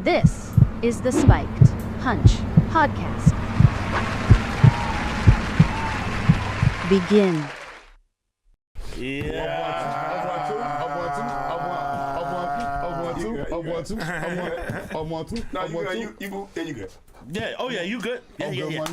This is the Spiked Hunch Podcast. Begin. You good. Yeah. Oh yeah, you good? Yeah, yeah.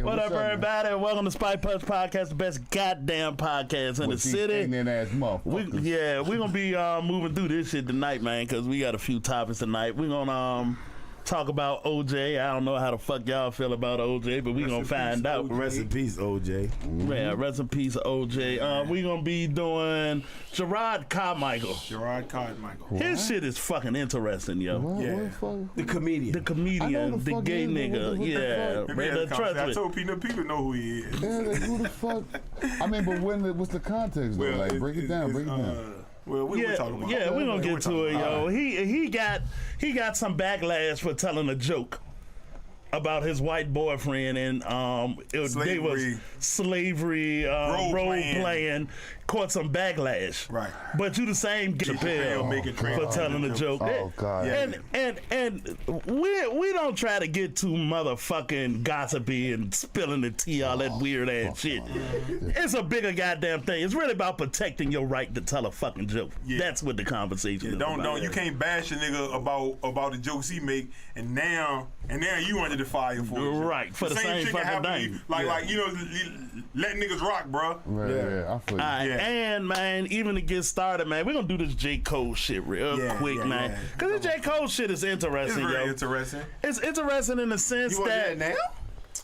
What up, everybody? Welcome to Spike Punch Podcast, the best goddamn podcast in the city. Ass motherfuckers. We're gonna be moving through this shit tonight, man, because we got a few topics tonight. We're gonna talk about OJ. I don't know how the fuck y'all feel about OJ, but we're gonna find out. Rest in peace, OJ. Yeah, rest in peace, OJ. We're gonna be doing Gerard Carmichael. Gerard Carmichael. His shit is fucking interesting, yo. The comedian. The comedian, the gay nigga, I told people know who he is. Yeah, like, who the fuck? I mean, but what's the context though? Like, break it down. Well, we're talking about. Yeah, we're gonna get to it, yo. He got some backlash for telling a joke about his white boyfriend, and they was slavery role playing, caught some backlash. Right. But you the same Chappelle for telling a joke. Oh God. And we don't try to get too motherfucking gossipy and spilling the tea, all that weird ass shit. It's a bigger goddamn thing. It's really about protecting your right to tell a fucking joke. Yeah. That's what the conversation is about. You can't bash a nigga about the jokes he make, and now you under the fire for it. Right, for the same fucking thing. Like let niggas rock, bro. Yeah, I feel you. And man, even to get started, man, we're gonna do this J. Cole shit real quick, man. Because the J. Cole shit is interesting, It's very interesting. It's interesting in the sense You want that that now?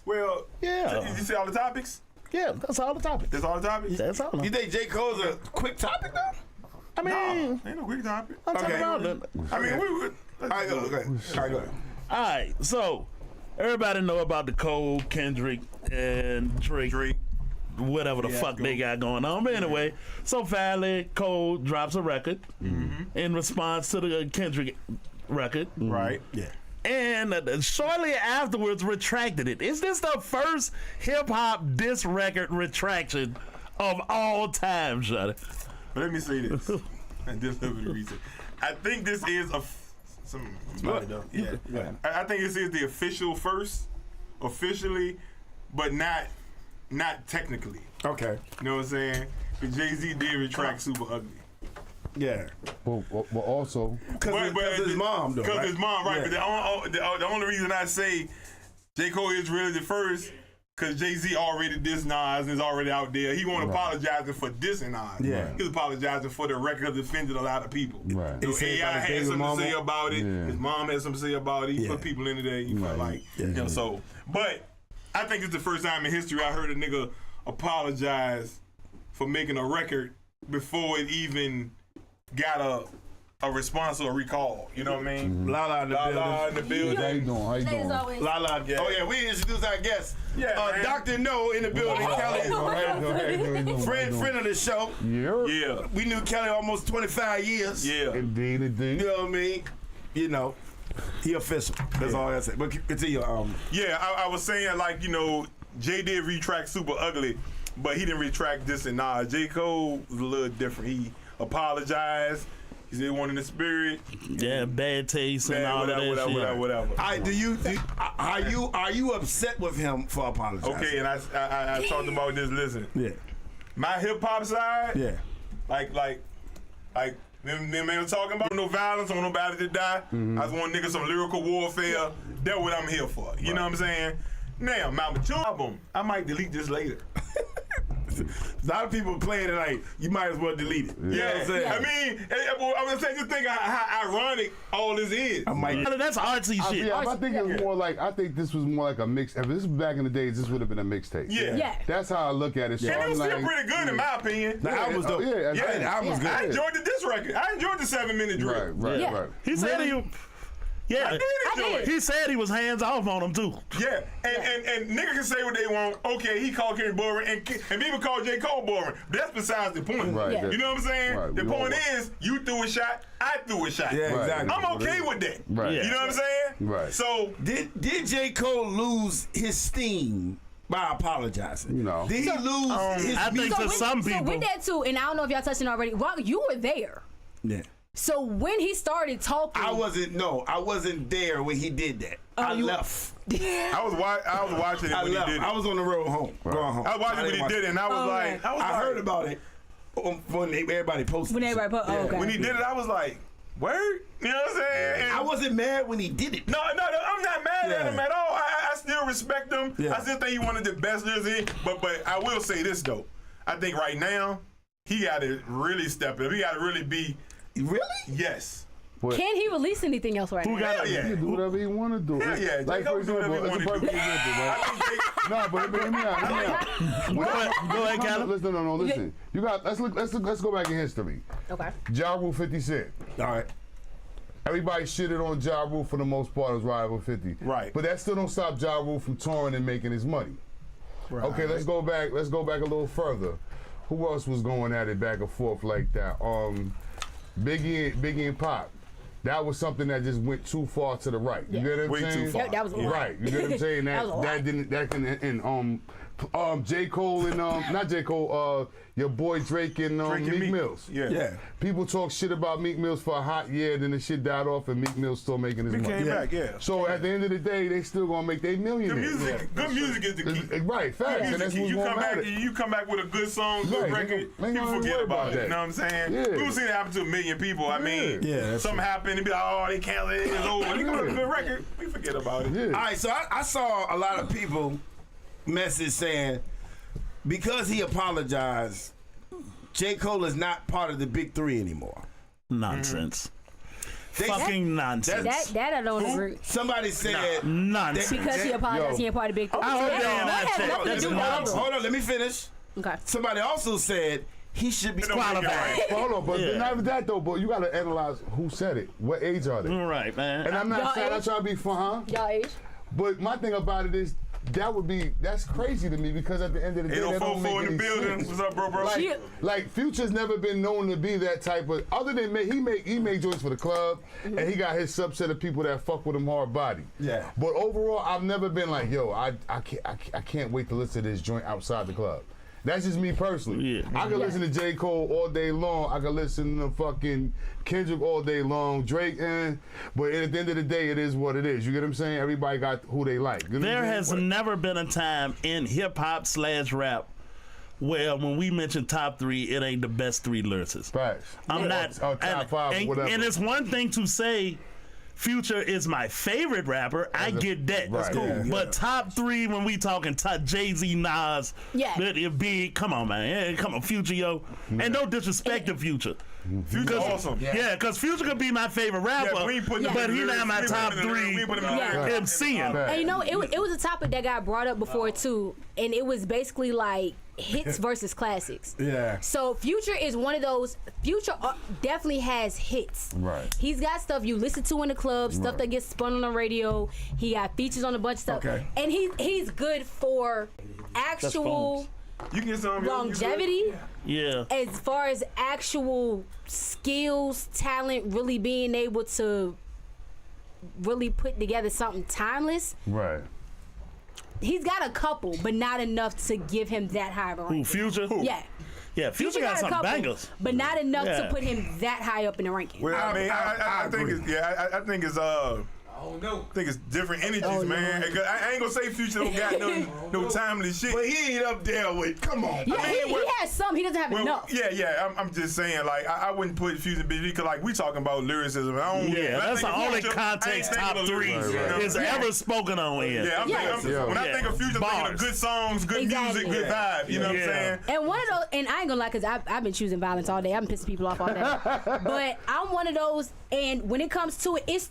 Well, yeah. You see all the topics? Yeah, that's all the topics. That's all the topics? That's all. You think J. Cole's a quick topic though? I mean, ain't no quick topic. I'm talking about it. I mean, all right, go ahead. All right, so everybody know about the Cole, Kendrick, and Drake. Whatever the fuck they got going on. But anyway, so finally Cole drops a record in response to the Kendrick record. Right. Yeah. And shortly afterwards retracted it. Is this the first hip-hop diss record retraction of all time, Shuddy? Let me say this. And just over the reason. I think this is I think this is the official first, officially, but not technically. Okay. You know what I'm saying? Because Jay-Z did retract Super Ugly. Yeah. But also, Because his mom, though. Because his mom, right? Yeah. But the only reason I say J. Cole is really the first, because Jay-Z already dissed Nas and is already out there. He wasn't apologizing for dissing Nas. Yeah. He was apologizing for the record that offended a lot of people. Right. So AI had something to say about it. Yeah. His mom had something to say about it. He put people into there. You felt like, so. But I think it's the first time in history I heard a nigga apologize for making a record before it even got a response or a recall. You know what I mean? Lala in the building. how you doing? Lala, Yeah. Oh yeah, we introduced our guest. Yeah, man. Dr. No in the building. Kelly, friend of the show. Yeah. We knew Kelly almost 25 years. Yeah. Indeed. You know what I mean? You know, he official. That's all I say. But continue. Yeah, I was saying, like, you know, Jay did retract Super Ugly, but he didn't retract this and Nas. J. Cole was a little different. He apologized. He said one in the spirit. Yeah, bad taste and all of that shit. Whatever. Are you upset with him for apologizing? Okay, and I talked about this. Listen. Yeah. My hip hop side. Yeah. Like them man talking about no violence, on nobody to die. I just want niggas some lyrical warfare. That's what I'm here for. You know what I'm saying? Now, my mature album, I might delete this later. A lot of people playing it like, you might as well delete it. You know what I'm saying? I mean, I'm gonna say, just think how ironic all this is. That's artsy shit. Yeah, I think it's more like, I think this was more like a mix. If this was back in the days, this would have been a mixtape. Yeah. That's how I look at it. So And it was I'm still like, pretty good in my opinion. The album was dope. The album was good. I enjoyed the diss record. I enjoyed the 7-minute drill. Right. He said I did enjoy it. He said he was hands off on him too. Yeah, and niggas can say what they want. Okay, he called Kendrick boring, and people call J. Cole boring. But that's besides the point. Right. You know what I'm saying? Right. The point is, you threw a shot, I threw a shot. Yeah, exactly. I'm okay with that. Right. You know what I'm saying? Right. So Did J. Cole lose his steam by apologizing? You know. Did he lose his I think music? to some people. So with that too, and I don't know if y'all touched on it already. Well, you were there. Yeah. So when he started talking, I wasn't there when he did that. I left. I was watching it when he did it. I was on the road home, going home. I was watching when he did it, and I was like, I heard about it when everybody posted. When everybody posted, okay. When he did it, I was like, word? You know what I'm saying? And I wasn't mad when he did it. No, I'm not mad at him at all. I still respect him. Yeah. I still think he one of the best lyrics in. But I will say this though. I think right now he got to really step up. He got to really be. Really? Yes. Can he release anything else right now? Hell He yeah. can do whatever he want to do. Hell yeah. Like, for example, it's a perfect example, right? No, but hear me out. Go ahead, Callum. Listen. You got. Let's go back in history. Okay. Ja Rule 50 Cent. All right. Everybody shitted on Ja Rule for the most part as riding with 50. Right. But that still don't stop Ja Rule from touring and making his money. Right. Okay, let's go back a little further. Who else was going at it back and forth like that? Biggie and Pop. That was something that just went too far to the right. You get what I'm Way saying? too far. That was a lot. Right. You get what I'm saying? J. Cole and not J. Cole, your boy Drake and Meek Mills. Yeah. People talk shit about Meek Mills for a hot year, then the shit died off, and Meek Mills still making his money. Came back, yeah. So at the end of the day, they still gonna make their millionaires. Good music is the key. Right, facts, and that's what's gonna matter. You come back with a good song, good Right, record, they ain't people gonna forget worry about about it. that. You know what I'm saying? Yeah. We've seen it happen to a million people. I mean, that's something happened, they be like, oh, they canceled it, it's over. They got a good record, we forget about it. Yeah. All right, so I saw a lot of people message saying because he apologized, J. Cole is not part of the big three anymore. Nonsense. They- Fucking nonsense. That I don't agree. Somebody said Nonsense. Because he apologized, he ain't part of Big Three. I hope they ain't That not has checked. nothing to That's do with nonsense. hold on, let me finish. Okay. Somebody also said he should be Don't make it qualified. right. Hold on, but Yeah. not even that though. But you gotta analyze who said it. What age are they? All right, man. And I'm Y'all not saying I'm age? trying to be fun, huh? Y'all age? But my thing about it is that's crazy to me because at the end of the day, that don't make 804 in the any building. sense. What's up, bro? Like Future's never been known to be that type of. Other than he made joints for the club, and he got his subset of people that fuck with him hard body. Yeah. But overall, I've never been like, yo, I can't wait to listen to this joint outside the club. That's just me personally. Yeah. I can listen to J. Cole all day long. I can listen to fucking Kendrick all day long. Drake, but at the end of the day, it is what it is. You get what I'm saying? Everybody got who they like. You know There what I'm has saying? never been a time in hip hop / rap where when we mention top three, it ain't the best three lyricists. Facts. I'm not. Or top five, and, whatever. and it's one thing to say Future is my favorite rapper. I get that. That's right, cool. yeah. But top three, when we talking top Jay-Z, Nas, Yeah. it big. Come on, man. Come on, Future, yo. And don't disrespect the Future. Future awesome. Yeah, because Future could be my favorite rapper, Yeah, we ain't putting him but in he the not my lyrics. top We ain't putting him in the three lyrics. We ain't putting him in the Yeah. lyrics. MCing. Facts. And you know, it was a topic that got brought up before too, and it was basically like hits versus classics. Yeah. So Future is one of those. Future definitely has hits. Right. He's got stuff you listen to in the club, stuff that gets spun on the radio. He got features on a bunch of stuff. Okay. And he's good for actual phones. You get some longevity. Yeah. As far as actual skills, talent, really being able to really put together something timeless. Right. He's got a couple, but not enough to give him that high of a Who, ranking. Future? Yeah. Yeah, Future got a some couple, bangers. but not enough to Yeah. put him that high up in the ranking. Well, I mean, I think agree. it's I think it's I think it's different energies, man. I ain't gonna say Future don't got no timely shit. But he ain't up there with, come on. Yeah, he has some. He doesn't have enough. Yeah. I'm just saying, like, I wouldn't put Future because, like, we talking about lyricism. Yeah, that's the only context top three is ever spoken on here. Yeah, when I think of Future, I'm thinking of good songs, good music, good vibe. You know what I'm saying? And one of those, and I ain't gonna lie, because I've been choosing violence all day. I've been pissing people off all day. But I'm one of those, and when it comes to it, it's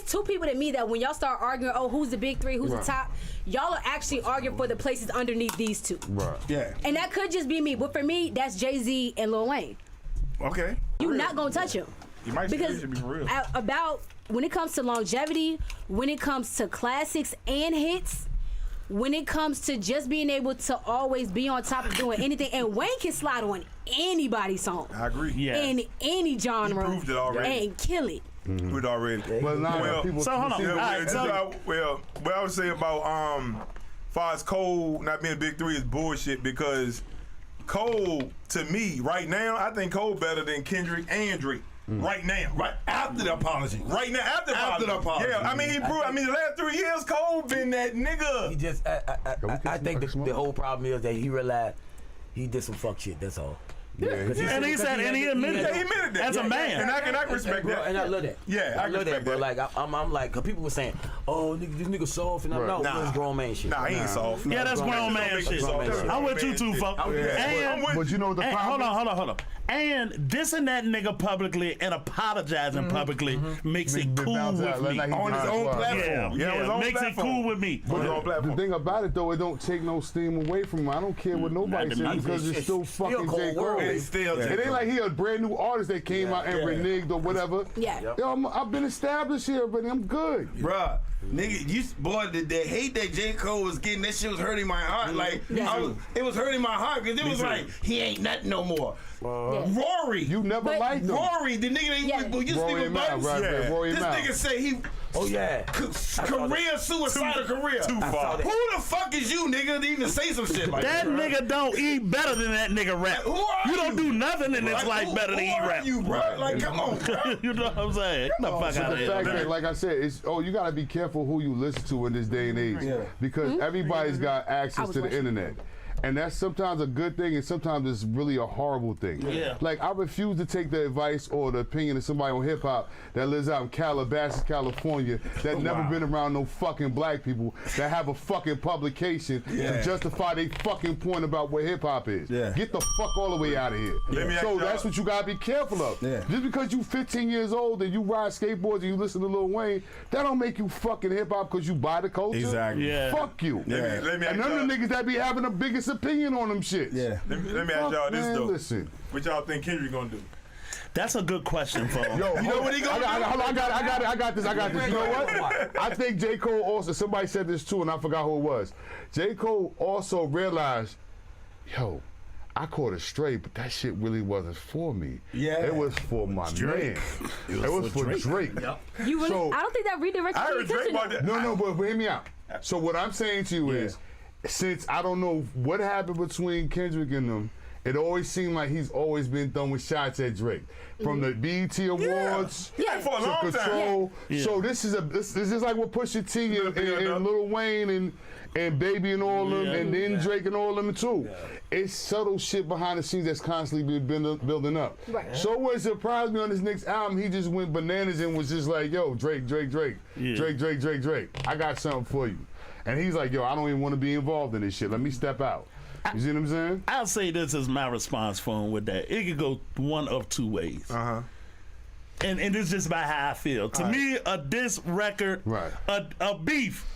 two people to me that when y'all start arguing, oh, who's the big three, who's the top, y'all are actually arguing for the places underneath these two. Right. Yeah. And that could just be me, but for me, that's Jay-Z and Lil Wayne. Okay. You're not gonna touch him. You might Because should be for real. about when it comes to longevity, when it comes to classics and hits, when it comes to just being able to always be on top of doing anything, and Wayne can slide on anybody's song. I agree. Yeah. In any genre. He proved it already. And kill it. Proved already. But now Well, people. so hold on. see- All right, so- what I would say about far as Cole not being a big three is bullshit because Cole, to me, right now, I think Cole better than Kendrick and Drake. right now. Right after the apology. Right now, after the apology. Yeah, I mean, he proved. I mean, the last 3 years, Cole been that nigga. He just, I think the whole problem is that he realized he did some fuck shit. That's all. Yeah, and he said, and he admitted Yeah, he admitted that. as a man. And I can respect that. And I love that. Yeah, I love that, respect bro. that. Like, I'm like, cause people were saying, oh, this nigga soft, and I'm no, it's grown man shit. Nah, he ain't soft. Yeah, that's grown man shit. I'm with you too, folks. But you know what the problem? Hold on. And dissing that nigga publicly and apologizing publicly makes it cool with me. On his own platform. Yeah, makes it cool with me. The thing about it though, it don't take no steam away from him. I don't care what nobody says because it's still fucking J. Cole. It ain't like he a brand new artist that came out and reneged or whatever. Yeah. Yo, I've been established here, but I'm good. Bruh, nigga, the hate that J. Cole was getting, that shit was hurting my heart. Like, it was hurting my heart because it was like, he ain't nothing no more. Rory. You never liked him. Rory, the nigga that used to Rory be with Buttons. Rory This nigga say he... Oh yeah, career suicidal career. Too far. Who the fuck is you, nigga, to even say some shit like that? That nigga don't eat better than that nigga rap. Who are you? You don't do nothing in this life better than he rap. You, bro? Like, come on, bro. You know what I'm saying? Get the fuck out of The fact here. that, like I said, it's you gotta be careful who you listen to in this day and age because everybody's got access to the internet. And that's sometimes a good thing and sometimes it's really a horrible thing. Yeah. Like, I refuse to take the advice or the opinion of somebody on hip hop that lives out in Calabasas, California, that never been around no fucking black people, that have a fucking publication to justify their fucking point about what hip hop is. Yeah. Get the fuck all the way out of here. So that's what you gotta be careful of. Yeah. Just because you 15 years old and you ride skateboards and you listen to Lil Wayne, that don't make you fucking hip hop because you buy the culture. Exactly. Yeah. Fuck you. Let me And none of the niggas that be having the biggest opinion on them shit. Yeah. Let me ask y'all this though. Listen. What y'all think Kendrick gonna do? That's a good question, folks. Yo, You know what he gonna do? I got this. You know what? I think J. Cole also, somebody said this too and I forgot who it was. J. Cole also realized, yo, I caught a stray, but that shit really wasn't for me. Yeah. It was for my man. It was for Drake. You really? So- I don't think that redirected. I heard Drake about that. No, but hear me out. So what I'm saying to you is, since I don't know what happened between Kendrick and them, it always seemed like he's always been throwing shots at Drake. From the BET Awards for a long to Control. Yeah. So this is like what Pusha T and Lil Wayne and Baby and all them, and then Drake and all them too. It's subtle shit behind the scenes that's constantly been building up. Right. So what surprised me on this next album, he just went bananas and was just like, yo, Drake. Drake. I got something for you. And he's like, yo, I don't even want to be involved in this shit. Let me step out. You see what I'm saying? I'll say this is my response for him with that. It could go one of two ways. And it's just about how I feel. To me, a diss record, a beef,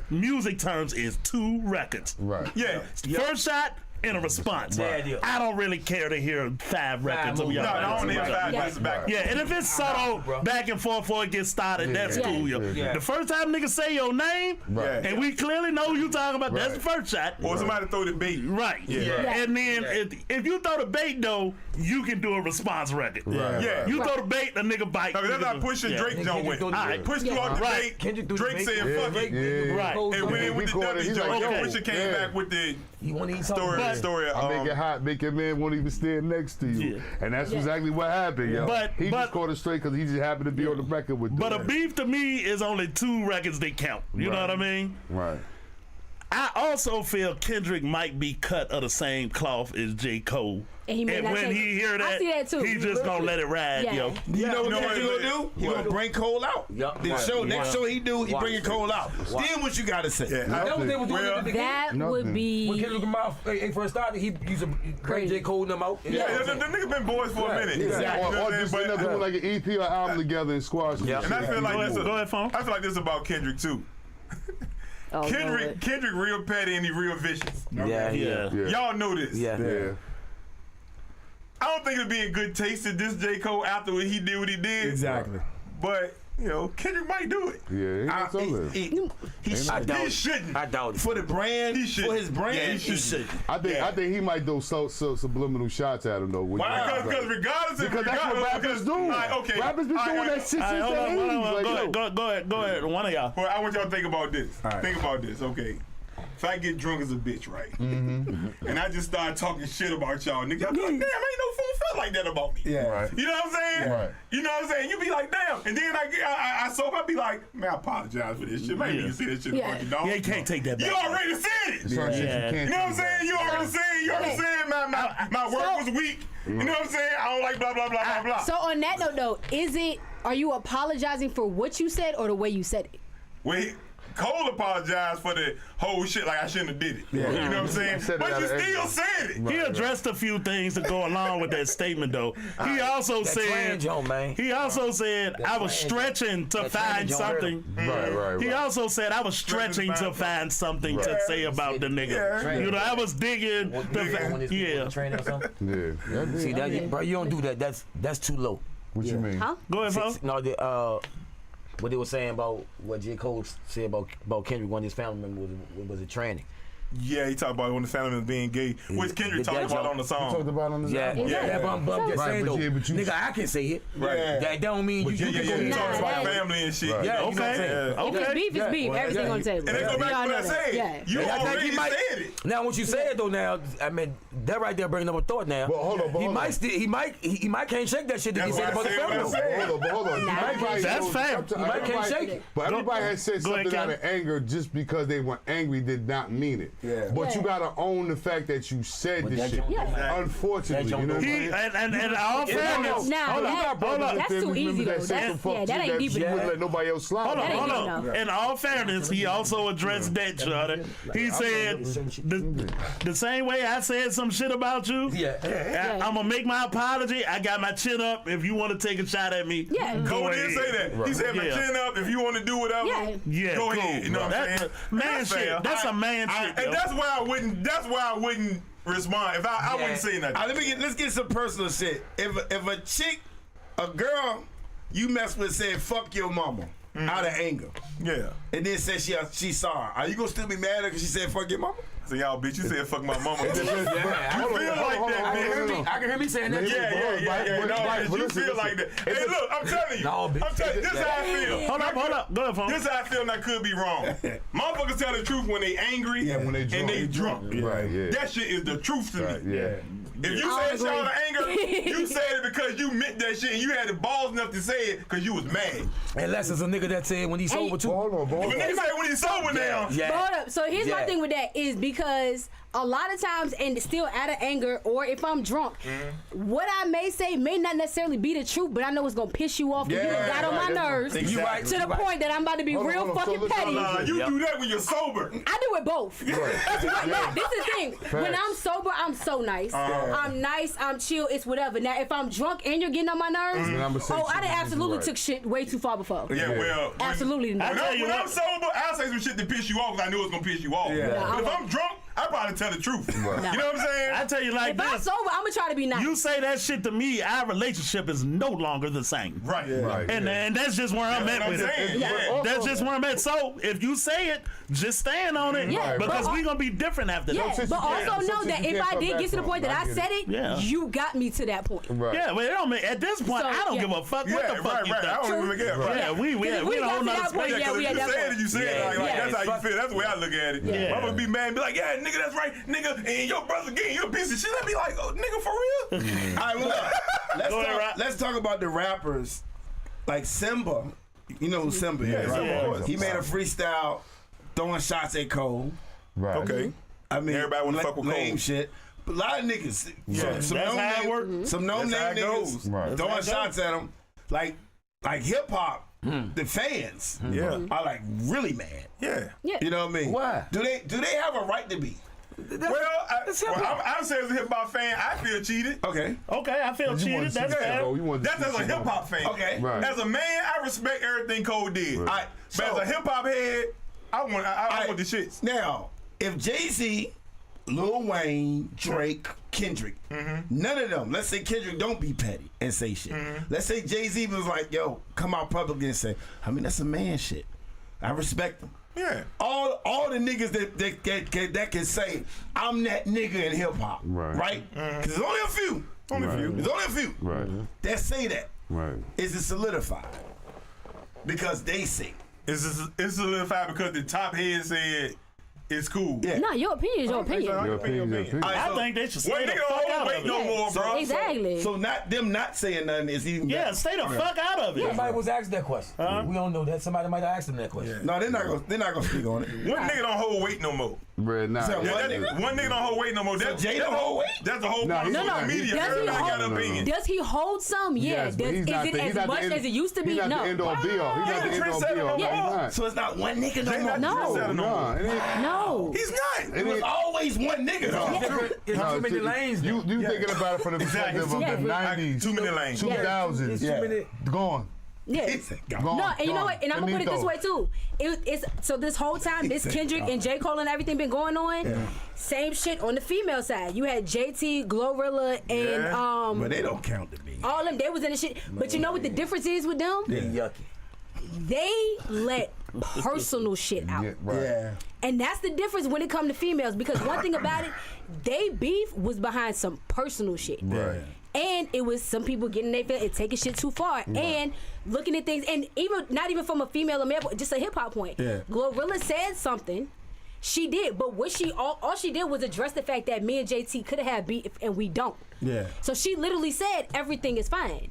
music terms is 2 records. Yeah. First shot and a response. I don't really care to hear 5 records of y'all. No, I don't hear 5 records back. Yeah, and if it's subtle back and forth before it gets started, that's cool. The first time niggas say your name, and we clearly know who you talking about, that's the first shot. Or somebody throw the bait. Right. And then if you throw the bait though, you can do a response record. Yeah. You throw the bait, a nigga bite. No, that's not pushing Drake don't win. Push you off the bait. Drake saying fuck it. Right. And we with the W joint. Pusha came back with the You want to eat something? story. I make it hot, make your man won't even stand next to you. And that's exactly what happened, yo. He just caught it straight because he just happened to be on the record with But a beef to me is only 2 records that count. You know what I mean? Right. I also feel Kendrick might be cut of the same cloth as J. Cole. And when he hear that, I see that too. he just gonna let it ride, yo. You know what Kendrick gonna do? He gonna bring Cole out. Next show he do, he bringing Cole out. Then what you gotta say? That was that would be. When Kendrick Lamar first started, he used to bring J. Cole and them out. The nigga been boys for a minute. Exactly. Or just end up doing like an EP or album together and squash it. And I feel like this. Go ahead, phone. I feel like this about Kendrick too. Kendrick real petty and he real vicious. Y'all know this. I don't think it'd be in good taste to diss J. Cole after he did what he did. Exactly. But, you know, Kendrick might do it. He shouldn't. I doubt it. For the brand, for his brand, he shouldn't. I think he might do subliminal shots at him though. Why? Because regardless of that's what rappers do. Rappers been doing that since the 80s. Go ahead. One of y'all. Well, I want y'all to think about this. Think about this, okay? If I get drunk as a bitch, right? And I just start talking shit about y'all, nigga, y'all be like, damn, ain't no fool felt like that about me. Yeah. Right. You know what I'm saying? Right. You know what I'm saying? You be like, damn. And then I sober, I be like, man, I apologize for this shit. Maybe you see this shit fucking dog. Yeah, you can't take that back. You already said it. Certain shit Yeah. you can't You know what I'm do. saying? You already said my work was weak. You know what I'm saying? I don't like blah, blah, blah, blah, blah. So on that note, though, are you apologizing for what you said or the way you said it? Wait. Cole apologized for the whole shit like I shouldn't have did it. You know what I'm saying? Said it But out you of still anger. said it. He addressed a few things to go along with that statement, though. He also That said, trans on, man. he also said, I was trans stretching to that find trans on something. Right. He also said I was stretching to find something to say about the nigga. You know, I was digging. Yeah. Training or something. Yeah. See that, bro? You don't do that. That's too low. What you mean? Huh? Go ahead, folks. No, what they were saying about what J. Cole said about Kendrick, one of his family members was a tranny. Yeah, he talked about when the family was being gay, which Kendrick Did talked that about joke- on the song. Talked about on the Yeah, album. yeah. But I'm just Right, saying but though, yeah, but you- nigga, I can say it. Right. That don't mean you Yeah, can go he and talks talk about about family and shit. Right. Yeah, you know what I'm saying? Okay. If it's beef, it's beef. Everything on the table. And they go back Y'all to know what I that. said. Yeah. You I think already he might- said it. Now, what you said though, now I mean that right there bringing up a thought. Now, But hold on, but he hold might on. still, he might can't shake that shit that he That's said why I about the said what I family. said. But hold on. Everybody That's knows- fair. sometimes You might can't everybody- shake it. But everybody has said Go ahead, something out Ken. of anger just because they were angry did not mean it. Yeah. But you gotta own the fact that you said this that shit. don't- Yeah. Unfortunately, That you know don't- what I'm He saying? and all fairness. Now, Hold on, you that- got brothers and that's too family easy, members though. that say some That's- fuck yeah, shit that ain't that deep you wouldn't enough. let nobody else slide. Hold on, That ain't hold good on. enough. In all fairness, he also addressed that, Jordan. He said the same way I said some shit about you. Yeah. I'm gonna make my apology. I got my chin up. If you want to take a shot at me, Yeah. go Cole ahead. did say that. He said, my Yeah. chin up, if you want to do whatever, Yeah. go cool. ahead. You know what I'm That's saying? man That's shit. fair. That's a man shit. And yo. that's why I wouldn't respond. If I wouldn't say nothing. Let's get some personal shit. If a chick, a girl, you mess with said fuck your mama out of anger, Yeah. and then said she sorry, are you gonna still be mad because she said fuck your mama? So y'all bitch, you said fuck my mama. You feel Hold on, like hold on, that, hold on, bitch. I can hear me saying that. Yeah. No, But bitch, you listen, feel like that. Hey, look, I'm telling you. No, bitch. I'm telling you, this is how I feel. Hold up. Go ahead, phone. This is how I feel, and I could be wrong. Motherfuckers tell the truth when they angry when they drunk. and they drunk. Right, yeah. That shit is the truth to Right, me. yeah. If you said shit out of anger, you said it because you meant that shit and you had the balls enough to say it because you was mad. Unless it's a nigga that said when he's sober But too. hold on, But niggas say when he's sober now. But hold up. So here's my Yeah. thing with that is because a lot of times, and still out of anger, or if I'm drunk, what I may say may not necessarily be the truth, but I know it's gonna piss you off. 'Cause you done got on my nerves You right. to the point that I'm about to be Hold on, real hold on. So fucking listen, petty. Nah, you do that when you're sober. I do it both. This is the thing. When I'm sober, I'm so nice. I'm nice. I'm chill. It's whatever. Now, if I'm drunk and you're getting on my nerves, I'ma say I shit done that absolutely you took shit way too far before. Yeah, well. Absolutely When, not. tell you when I'm what. sober, I'll say some shit to piss you off because I knew it was gonna piss you off. But if I'm drunk, I probably tell the truth. You know what I'm saying? I tell you like If I'm this. sober, I'm gonna try to be nice. You say that shit to me, our relationship is no longer the same. Right. Right. And that's just where I'm That's at what with I'm it. saying. Yeah. That's just where I'm at. So if you say it, just stand on it. Yeah, because but- we gonna be different after Yeah, that. since but you also can't- know since that you if can't I come did back get to the from point it, that I I get said it. it, Yeah. you got me to that point. Right. Yeah, but it don't mean, at this point, So, I don't yeah. give a fuck Yeah, what the fuck right. you I think. don't even care. Right. Yeah, we we don't got hold to no that point, space. yeah, we if at you that said point. it, you said it. Like, Yeah. that's how you feel. That's the way I look at it. Yeah. I'm gonna be mad and be like, yeah, nigga, that's right, nigga, and your brother getting you a piece of shit. I'd be like, oh, nigga, for real? All right, well, look, Go ahead, Rob. let's talk about the rappers like Simba. You know who Simba is, right? Simba. He made a freestyle throwing shots at Cole. Right. Okay. I mean, Everybody wanna fuck with lame Cole. shit. But a lot of niggas, some That's how it work. no-name, some no-name That's how it niggas goes. Right. throwing That's how it shots at him, like hip hop. The fans Yeah. are like really mad. Yeah. Yeah. You know what I mean? Why? Do they have a right to be? I say as a hip hop fan, I feel cheated. Okay. Okay, I feel You cheated. wanna That's see fair. Simba, you wanna That's see as a Simba. hip hop fan. Okay. Right. As a man, I respect everything Cole did. Right. But So- as a hip hop head, I want the shits. Now, if Jay-Z, Lil Wayne, Drake, Kendrick, none of them, let's say Kendrick don't be petty and say shit. Let's say Jay-Z was like, yo, come out publicly and say, I mean, that's a man shit. I respect him. Yeah. All the niggas that can say, I'm that nigga in hip hop. Right. Because there's only a few. Only a few. There's only a few Right. that say that. Right. Is it solidified? Because they say. It's solidified because the top head said it's cool. Yeah. No, your opinion is your opinion. Your opinion. I think they should stay the nigga fuck don't out wait of no it. more, bro. Exactly. So not saying nothing is even Yeah, better. stay the fuck out of it. Somebody was asked that question. We don't know that. Somebody might have asked them that question. No, they're not gonna speak on it. One nigga don't hold weight no more. Bruh, nah. So Yeah, one nigga don't hold weight no more. So Jay don't hold weight? That's the whole point of No, social no. media. Does he Everybody got hold- an opinion. Does he hold some? Yeah. Yes, but Is he's not it the- he's as not the much end- as it used to be? He's not the end No. all be all. He's not the end all be all. Yeah. So it's not one nigga no Jay more. not No. trendsetter Nah, it ain't. No. He's not. It was always one nigga. though. It's No, too many see, lanes. You thinking about it from the perspective of Yeah. the 90s, Too many lanes. 2000s. It's too many. Gone. Yeah. Gone. No, and you know what? And I'm gonna put it this Finito. way too. It's so this whole time, this Kendrick and J. Cole and everything been going on. Same shit on the female side. You had JT, Glorilla, and But they don't count to me. all them. They was in the shit. But you know what the difference is with them? Yucky. They let personal shit out. Yeah, right. Yeah. And that's the difference when it comes to females. Because one thing about it, they beef was behind some personal shit. Right. And it was some people getting their feelings and taking shit too far. And looking at things, and even not even from a female or male, but just a hip hop point. Yeah. Glorilla said something. She did, but what she all she did was address the fact that me and JT could have had beef and we don't. Yeah. So she literally said everything is fine.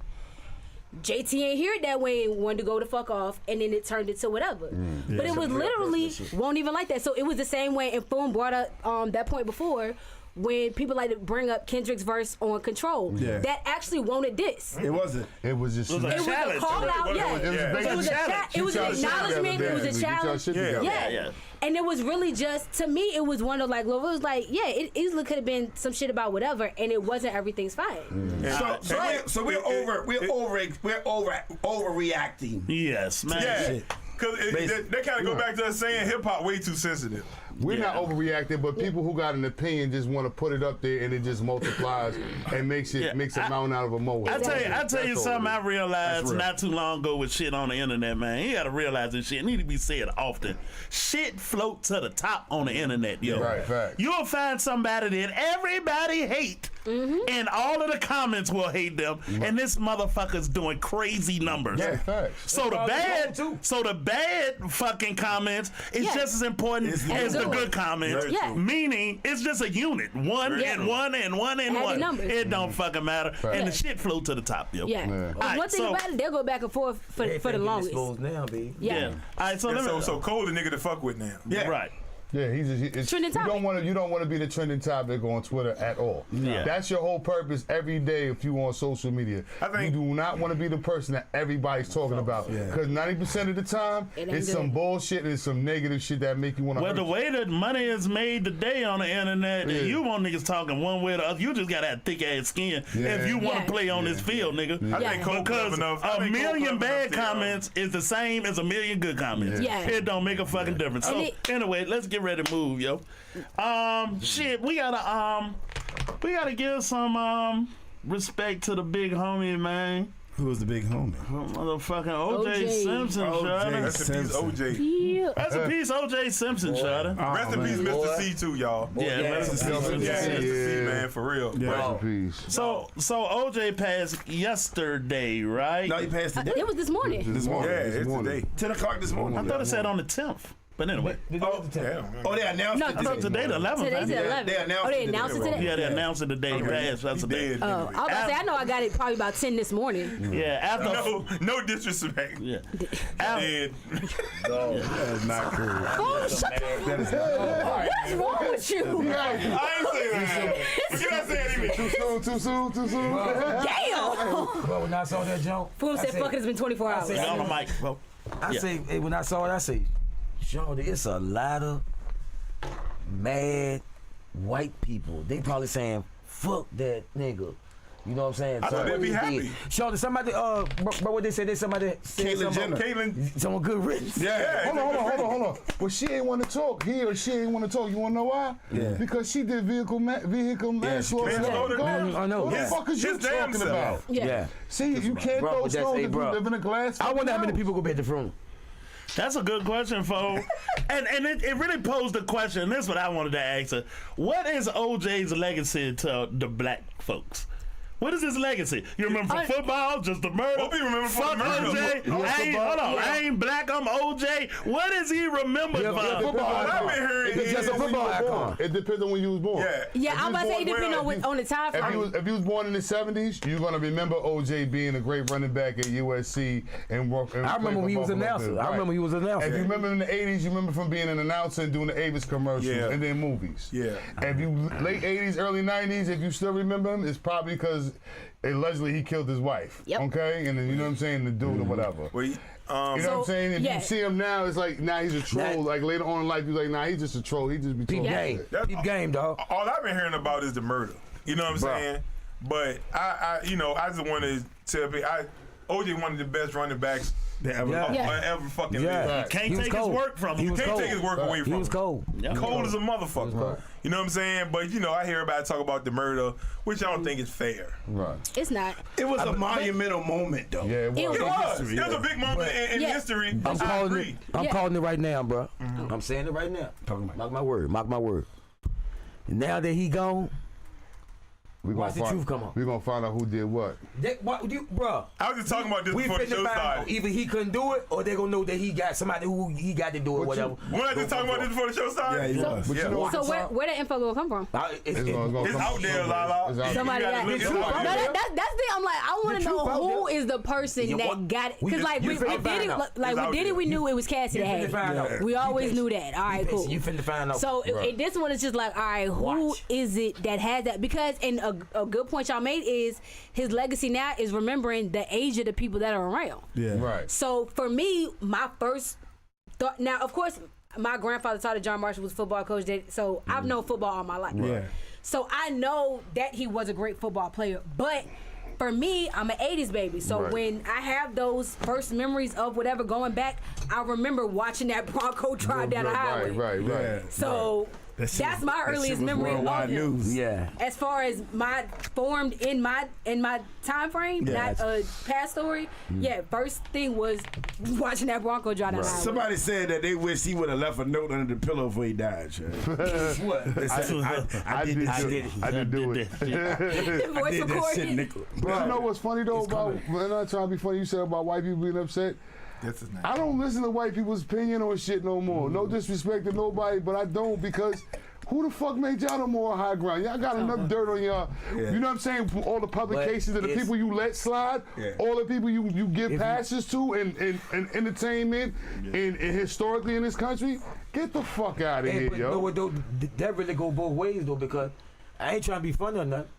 JT ain't hear it that way and wanted to go the fuck off, and then it turned into whatever. But it was literally won't even like that. So it was the same way, and Foom brought up that point before, when people like to bring up Kendrick's verse on Control. Yeah. That actually wanted this. It wasn't. It was just. It was a It was a challenge. call out, yeah. It was It was a challenge. it was an acknowledgement. It was a challenge. Yeah, yeah. And it was really just, to me, it was one of like, it was like, yeah, it easily could have been some shit about whatever, and it wasn't everything's fine. So we're overreacting. Yes, man. Yeah. Because they kind of go back to us saying hip hop way too sensitive. We're not overreacting, but people who got an opinion just want to put it up there, and it just multiplies and makes a mountain out of a molehill. I tell you something I realized not too long ago with shit on the internet, man. You gotta realize this shit need to be said often. Shit float to the top on the internet, yo. Right, fact. You'll find somebody that everybody hate, and all of the comments will hate them, and this motherfucker's doing crazy numbers. Yeah, facts. So the bad fucking comments is just as important as the good comments. Yeah. Meaning it's just a unit. One and one and one and Add the one. numbers. It don't fucking matter. And the shit flow to the top, yo. Yeah. Yeah. One Alright, thing so- about it, they'll go back and forth for the longest. Exposed now, B. Yeah. All right, so let me. So Cole the nigga to fuck with now. Yeah. Right. Yeah, it's Trending you don't topic. want to be the trending topic on Twitter at all. Yeah. That's your whole purpose every day if you on social media. I think- you do not want to be the person that everybody's talking about. Because 90% of the time, It ain't it's some good. bullshit and some negative shit that make you want to Well, the way that money is made today on the internet, Yeah. you want niggas talking one way or the other. You just gotta have thick ass skin if you want to Yeah. play on this field, nigga. I think Cole Because clever enough. I a think Cole million clever bad enough to, comments is the same as a million good comments. Yeah. It don't make a fucking difference. So And anyway, let's get ready to move, yo. Shit, we gotta give some respect to the big homie, man. Who was the big homie? Motherfucking OJ OJ. Simpson, shawty. Rest in peace, OJ. Yeah. That's a piece, OJ Simpson, shawty. Rest in peace, Mr. C too, y'all. Yeah, rest in peace, Mr. Yeah, C. Mr. C, man, for real. Rest in peace. So OJ passed yesterday, right? No, he passed the day. It was this morning. This morning. Yeah, it's today. 10 o'clock this morning. I thought it said on the 10th. But anyway, Oh, they announced No, it I thought today the 11th. Today's man. the 11th. they announced Oh, they it announced it today. today? Yeah, they announced it the day he passed. That's He the day. dead. Oh, I was about to say, I know I got it probably about 10 this morning. Yeah, after. No disrespect. Yeah. Dead. That is not cool. Oh, shut That is not cool. What's wrong with you? I ain't saying that. But can I say it anyway? Too soon. Damn! But when I saw that joke, Fool said, fuck it, it's been 24 hours. said- On the mic, bro. I say, hey, when I saw it, I say, Sean, it's a lot of mad white people. They probably saying, fuck that nigga. You know what I'm saying? I thought they'd be happy. Sean, somebody, bro, what they said? They somebody said Caitlyn something Jenner. about- Caitlyn. someone good riddance. Yeah. Hold on. Well, she ain't want to talk. He or she ain't want to talk. You want to know why? Yeah. Because she did vehicle manslaughter. manslaughter. I know. What the His- fuck is you his damn talking self. about? Yeah. See, you can't Bro, throw but that's- stones hey, if you bro. live in a glass. I wonder how many house. people go back to room. That's a good question, folks. and it really posed the question. This is what I wanted to ask her. What is OJ's legacy to the black folks? What is his legacy? You remember from football, just the murder? What people remember from Fuck the murder? OJ. Hold on. I ain't black, I'm OJ. What is he remembered for? I've been hearing It's just a football icon. It depends on when you was born. Yeah, I'm about to say it depends on the time frame. If you was born in the 70s, you're gonna remember OJ being a great running back at USC and work. I remember when he was announcing. I remember he was announcing. If you remember in the 80s, you remember from being an announcer and doing the Avis commercials and then movies. Yeah. If you late 80s, early 90s, if you still remember him, it's probably because allegedly he killed his wife. Yep. Okay, and then you know what I'm saying, the dude or whatever. Well, you know what I'm saying? If you see him now, it's like now he's a troll. Like later on in life, you're like, nah, he's just a troll. He just be trolling. Peep game, dog. All I've been hearing about is the murder. You know what I'm saying? But I just want to tell people, OJ one of the best running backs that ever fucking lived. Can't take his work from him. You can't take his work away from him. He was cold. Cold as a motherfucker. You know what I'm saying? But I hear everybody talk about the murder, which I don't think is fair. Right. It's not. It was a monumental moment, though. Yeah, it was. It was a big moment in history. I'm calling it right now, bro. I'm saying it right now. Mark my word. Mark my word. Now that he gone, watch the truth come on. We're gonna find out who did what. Bro. I was just talking about this before the show started. Either he couldn't do it, or they gonna know that he got somebody who he got to do it, whatever. We're not just talking about this before the show started. So where the info gonna come from? It's out there, Lala. Somebody got it. That's the thing. I'm like, I want to know who is the person that got it. Because like we did it, we knew it was Cassidy that had it. We always knew that. All right, cool. You finna find out. So this one is just like, all right, who is it that has that? Because a good point y'all made is his legacy now is remembering the age of the people that are around. Yeah. Right. So for me, my first thought. Now, of course, my grandfather taught John Marshall was a football coach. So I've known football all my life. Yeah. So I know that he was a great football player, but for me, I'm an 80s baby. So when I have those first memories of whatever going back, I remember watching that Bronco drive down the highway. Right. So that's my earliest memory of him. Yeah. As far as my formed in my time frame, not a past story. Yeah, first thing was watching that Bronco drive down the highway. Somebody said that they wish he would have left a note under the pillow before he died. What? I did do it. Voice recording. But you know what's funny though about, I'm not trying to be funny, you said about white people being upset. I don't listen to white people's opinion on shit no more. No disrespect to nobody, but I don't, because who the fuck made y'all the more high ground? Y'all got enough dirt on y'all. You know what I'm saying? All the publications of the people you let slide, all the people you give passes to and entertainment and historically in this country, get the fuck out of here, yo. No, that really go both ways though, because I ain't trying to be funny or nothing,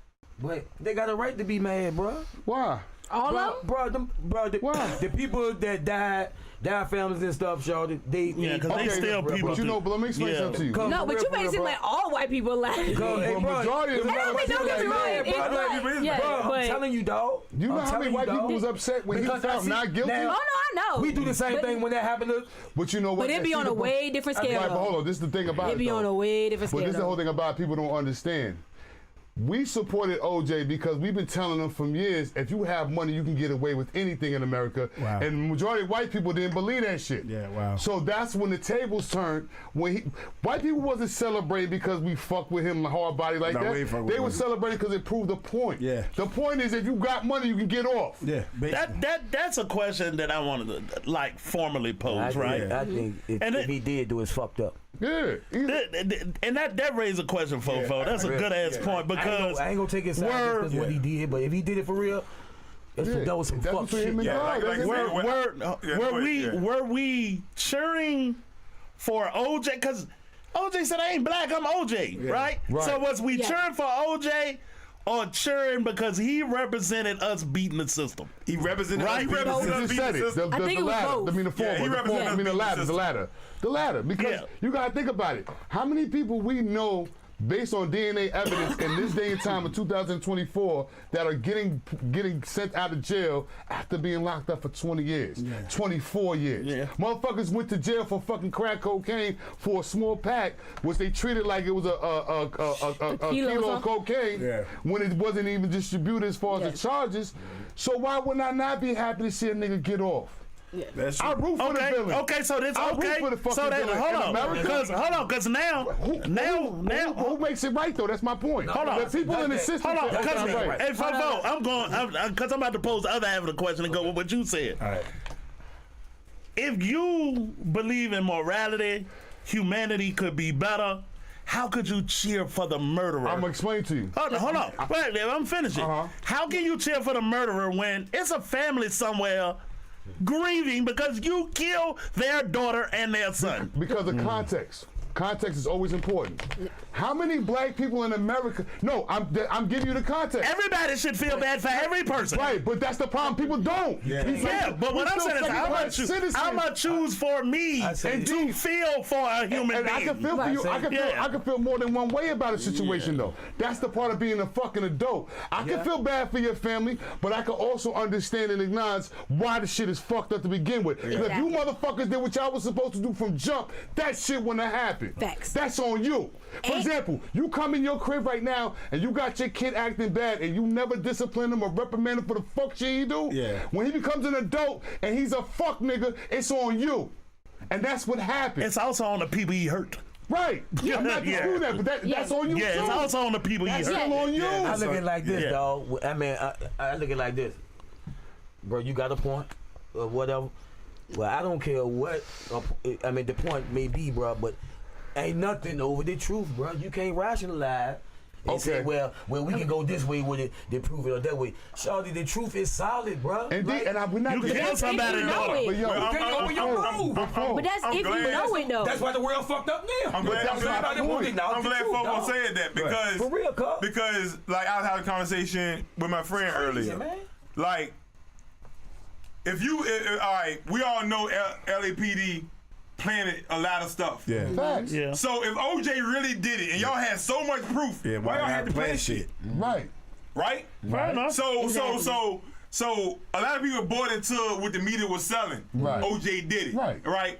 but they got a right to be mad, bro. Why? All of them? The people that died families and stuff, y'all. Because they still people. But but let me explain something to you. No, but you make it seem like all white people laugh. Majority of I'm telling you, dog. You know how many white people was upset when he found not guilty? Oh, no, I know. We do the same thing when that happened to us. But you know what? But it be on a way different scale. Right, but hold on, this is the thing about it. It be on a way different scale. But this is the whole thing about people don't understand. We supported OJ because we've been telling them from years, if you have money, you can get away with anything in America. Wow. And the majority of white people didn't believe that shit. Yeah, wow. So that's when the tables turned. When white people wasn't celebrating because we fucked with him hard body like that. They were celebrating because it proved the point. Yeah. The point is, if you got money, you can get off. Yeah. That's a question that I wanted to formally pose, right? I think if he did do it, it's fucked up. Yeah. And that raised a question, Fofo. That's a good ass point, because I ain't gonna take his side because what he did, but if he did it for real, that was some fuck shit. Were we cheering for OJ? Because OJ said, I ain't black, I'm OJ, right? So was we cheering for OJ or cheering because he represented us beating the system? He represented us beating the system. I think it was both. I mean, the latter. Because you got to think about it. How many people we know, based on DNA evidence in this day and time of 2024, that are getting sent out of jail after being locked up for 20 years, 24 years. Yeah. Motherfuckers went to jail for fucking crack cocaine for a small pack, which they treated like it was a kilo of cocaine when it wasn't even distributed as far as the charges. So why would I not be happy to see a nigga get off? That's true. I root for the villain. Okay, so this I root okay. for the fucking So that villain. hold In on, America- because now Who makes it right though? That's my point. Hold on. The people in the system. hold on, say that's not right. hey, Fofo, because I'm about to pose the other half of the question and go with what you said. All right. If you believe in morality, humanity could be better, how could you cheer for the murderer? I'm gonna explain to you. Hold on. Wait, I'm finishing. How can you cheer for the murderer when it's a family somewhere grieving because you killed their daughter and their son? Because of context. Context is always important. How many black people in America? No, I'm giving you the context. Everybody should feel bad for every person. Right, but that's the problem. People don't. Yeah, but what I'm saying is I'm gonna choose for me to feel for a human and being. I can feel for you. I can feel more than one way about a situation though. That's the part of being a fucking adult. I can feel bad for your family, but I can also understand and acknowledge why the shit is fucked up to begin with. Because if you motherfuckers did what y'all was supposed to do from jump, that shit wouldn't have happened. Facts. That's on you. For example, you come in your crib right now and you got your kid acting bad and you never discipline him or reprimand him for the fuck shit he do. Yeah. When he becomes an adult and he's a fuck nigga, it's on you. And that's what happened. It's also on the people he hurt. Right. I'm not disputing that, but that's on you too. Yeah, it's also on the people he That's hurt. still on you. I look at it like this, dog. I mean, I look at it like this. Bro, you got a point or whatever. Well, I don't care what. I mean, the point may be, bro, but ain't nothing over the truth, bro. You can't rationalize and say, well, we can go this way with it, then prove it or that way. Shawty, the truth is solid, bro. Indeed, and we're not You kill somebody, you know it. But yo, You can't go with your groove. But that's if you know it though. That's why the world fucked up now. I'm glad Fofo said said that because For real, cuz. because like I was having a conversation with my friend earlier. man. Like, if you all right, we all know LAPD planted a lot of stuff. Yeah. facts. Yeah. So if OJ really did it and y'all had so much proof, why y'all had to plan shit? Right. Right? Fair enough. So a lot of people bought into what the media was selling. Right. OJ did it. Right.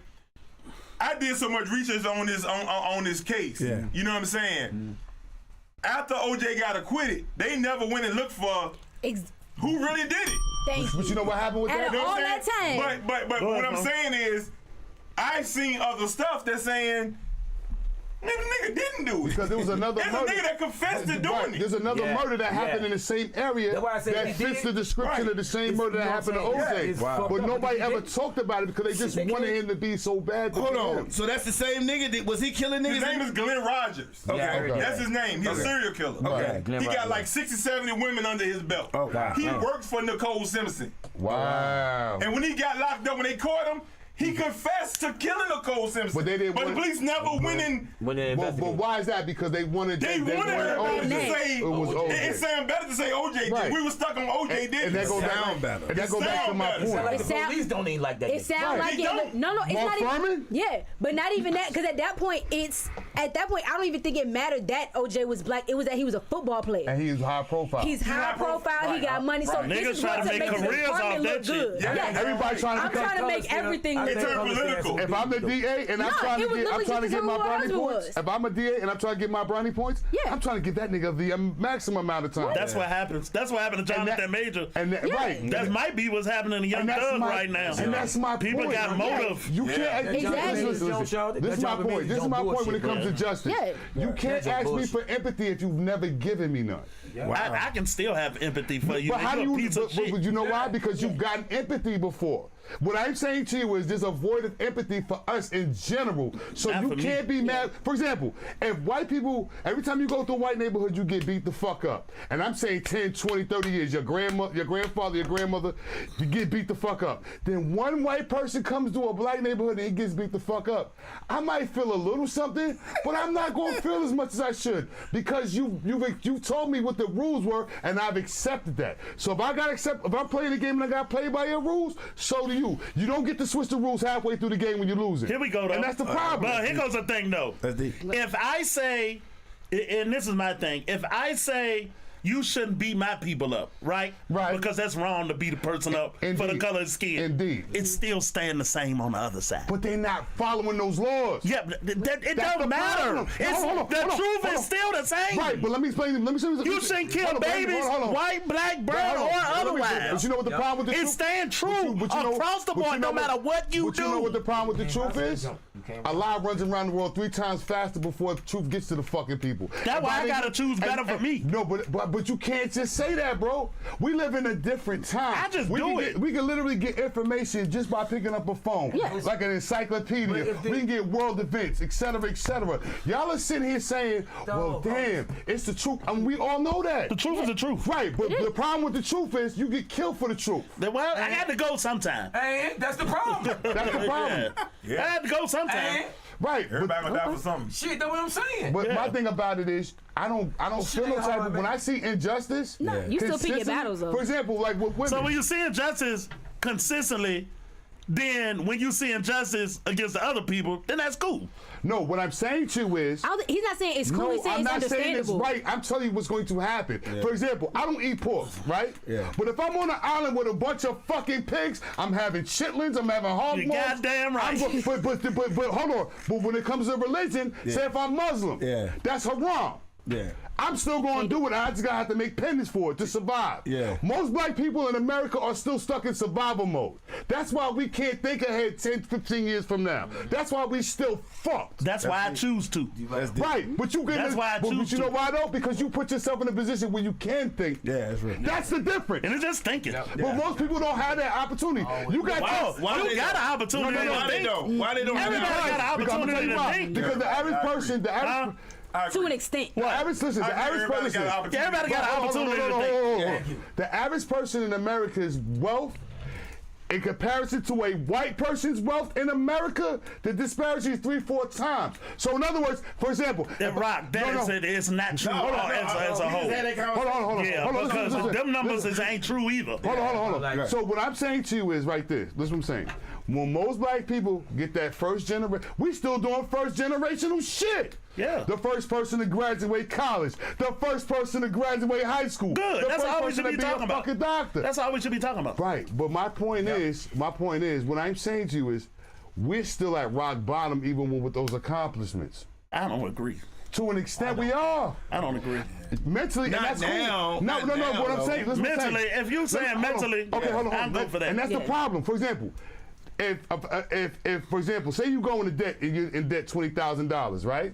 I did so much research on this case. Yeah. You know what I'm saying? After OJ got acquitted, they never went and looked for who really did it. Thank But you know what happened with Out that? of You know all what I'm that saying? time. But what I'm saying is, I've seen other stuff that's saying, nigga didn't do it. Because there was another There's murder. a nigga that confessed to doing it. There's another murder that happened in the same area That's why I said that he fits did. the description of the same murder that happened to OJ. Wow. But nobody ever talked about it because they just wanted him to be so bad. Hold on. So that's the same nigga that was he killing niggas? His name is Glenn Rogers. Okay. That's his name. He's a serial killer. Okay. He got like 60, 70 women under his belt. Okay. He worked for Nicole Simpson. Wow. And when he got locked up, when they caught him, he confessed to killing Nicole Simpson. But they didn't the want- police never went in. When they But why is that? Because they wanted Everybody to say it was OJ. It sounded better to say OJ Right. did. We were stuck on OJ did. And that goes Sound better. And that goes back to my Sound better. point. Like the sound- police don't even like that. It sounds like He it. don't. No, it's Mark not even. Furman? Yeah, but not even that. Because at that point, I don't even think it mattered that OJ was black. It was that he was a football player. And he was high profile. He's high profile. He got money. So Right. this Niggas is try what to make make the careers off department that look shit. good. Yeah. Yeah. Everybody trying to I'm become. trying to make everything It look turned good. political. If I'm the DA and I'm No, trying it to was get, I'm literally trying to just get who my her brownie husband points. was. If I'm a DA and I'm trying to get my brownie points, Yeah. I'm trying to give that nigga the maximum amount of time. That's what happens. That's what happened to And Jonathan that- Major. And that, right. That might be what's happening to Young And that's Thug my- right now. And that's my People point. got motive. You can't. Exactly. Listen. This is my point. This is my point when it comes to justice. Yeah. You can't ask me for empathy if you've never given me none. I can still have empathy for you. But how do You're a you? piece of shit. But you know why? Because you've gotten empathy before. What I'm saying to you is there's a void of empathy for us in general. So Not you for me. can't be mad. For example, if white people, every time you go through a white neighborhood, you get beat the fuck up. And I'm saying 10, 20, 30 years, your grandmother, your grandfather, your grandmother, you get beat the fuck up. Then one white person comes to a black neighborhood and he gets beat the fuck up. I might feel a little something, but I'm not going to feel as much as I should because you told me what the rules were and I've accepted that. So if I'm playing the game and I got to play by your rules, so do you. You don't get to switch the rules halfway through the game when you lose it. Here we go, though. And that's the problem. But here goes the thing, though. That's deep. If I say, and this is my thing, if I say you shouldn't beat my people up, right? Right. Because that's wrong to beat a person up for the Indeed. color of skin. Indeed. It's still staying the same on the other side. But they're not following those laws. Yeah, but it That's don't the matter. problem. It's, Hold on, the hold on, truth hold is on. still the same. Right, but let me explain. You shouldn't kill babies, white, black, brown, or otherwise. But you know what the problem with the truth? It's staying true across the board, no matter what you do. You know what the problem with the truth is? A lie runs around the world 3 times faster before the truth gets to the fucking people. That's why I gotta choose better for me. No, but you can't just say that, bro. We live in a different time. I just do it. We can literally get information just by picking up a phone, like an encyclopedia. We can get world events, etc., etc. Y'all are sitting here saying, "Well, damn, it's the truth," and we all know that. The truth is the truth. Right, but the problem with the truth is you get killed for the truth. Well, I had to go sometime. Hey, that's the problem. That's the problem. I had to go sometime. Right. Everybody gonna die for something. Shit, that's what I'm saying. But my thing about it is, I don't feel no type of, when I see injustice. No, you still pick your battles though. For example, like with women. So when you see injustice consistently, then when you see injustice against the other people, then that's cool. No, what I'm saying to you is, He's not saying it's cool. He's saying I'm it's not saying it's understandable. right. I'm telling you what's going to happen. For example, I don't eat pork, right? Yeah. But if I'm on an island with a bunch of fucking pigs, I'm having chitlins, I'm having hog You're maws. goddamn right. But hold on. But when it comes to religion, say if I'm Muslim, that's haram. Yeah. I'm still going to do it. I just gotta have to make pennies for it to survive. Yeah. Most black people in America are still stuck in survival mode. That's why we can't think ahead 10, 15 years from now. That's why we still fucked. That's why I choose to. Right, but you That's why I choose but you know to. why though? Because you put yourself in a position where you can think. Yeah, that's right. That's the difference. And it's just thinking. But most people don't have that opportunity. You got Wow, you got an opportunity to Why they think. don't? Why they don't? Everybody got an Because I'm gonna tell opportunity you to why. think. Because the average person, To an extent. the average person. Everybody got an opportunity to think. The average person in America's wealth, in comparison to a white person's wealth in America, the disparity is 3-4 times. So in other words, for example, Rock, it's not true as a whole. Hold on. Yeah, because them numbers ain't true either. Hold on. So what I'm saying to you is right there. This is what I'm saying. When most black people get that first generation, we still doing first generational shit. Yeah. The first person to graduate college. The first person to graduate high school. Good. The That's first all we person should be to talking a about. fucking doctor. That's all we should be talking about. Right. But my point is, what I'm saying to you is, we're still at rock bottom even with those accomplishments. I don't agree. To an extent, we are. I don't agree. Mentally, Not and that's now. cool. No. What I'm saying, listen, Mentally, if you're saying mentally, okay, hold on. I'm good for that. And that's the problem. For example, if for example, say you go into debt and you're in debt $20,000, right?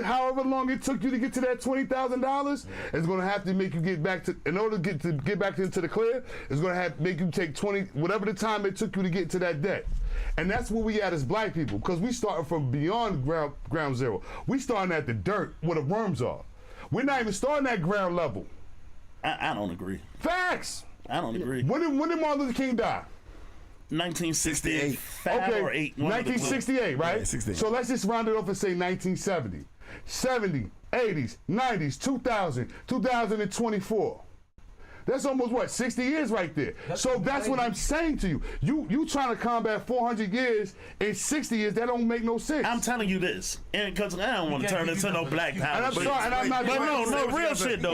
However long it took you to get to that $20,000, it's going to have to make you get back to. In order to get back into the clear, it's going to have to make you take whatever the time it took you to get to that debt. And that's where we at as black people, because we starting from beyond ground zero. We starting at the dirt where the worms are. We're not even starting at ground level. I don't agree. Facts. I don't agree. When did Martin Luther King die? 1968. Okay, or 8. 1968, right? Yeah, 68. So let's just round it off and say 1970. 70, 80s, 90s, 2000, 2024. That's almost what, 60 years right there. That's what I'm saying to you. You trying to combat 400 years in 60 years, that don't make no sense. I'm telling you this, and because I don't want to turn into no black power. And I'm sorry, and I'm not But trying no, to- real shit though.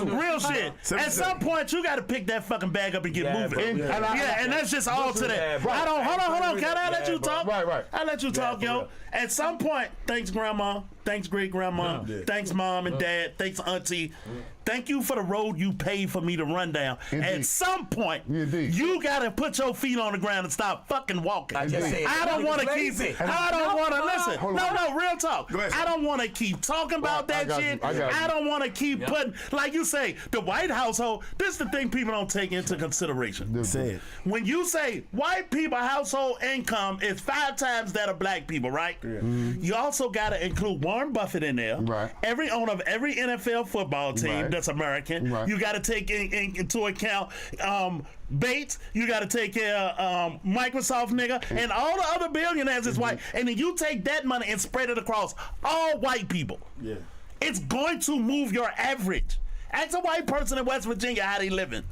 Real shit. At some point, you got to pick that fucking bag up and get moving. And that's just all to that. Right. Hold on. Can I let you talk? Right. I let you talk, yo. At some point, thanks grandma, thanks great grandma, thanks mom and dad, thanks auntie. Thank you for the road you paid for me to run down. Indeed. At some point, Indeed. you got to put your feet on the ground and stop fucking walking. I just said I don't want to keep lazy. it. I don't want to listen. Hold on. No, real talk. I don't want to keep talking about I that got shit. you. I got you. I don't want to keep putting, like you say, the white household. This is the thing people don't take into consideration. Say it. When you say white people household income is 5 times that of black people, right? You also got to include Warren Buffett in there. Right. Every owner of every NFL football team Right. that's American. Right. You got to take into account Bates. You got to take care of Microsoft nigga and all the other billionaires is white. And then you take that money and spread it across all white people. Yeah. It's going to move your average. Ask a white person in West Virginia how they living.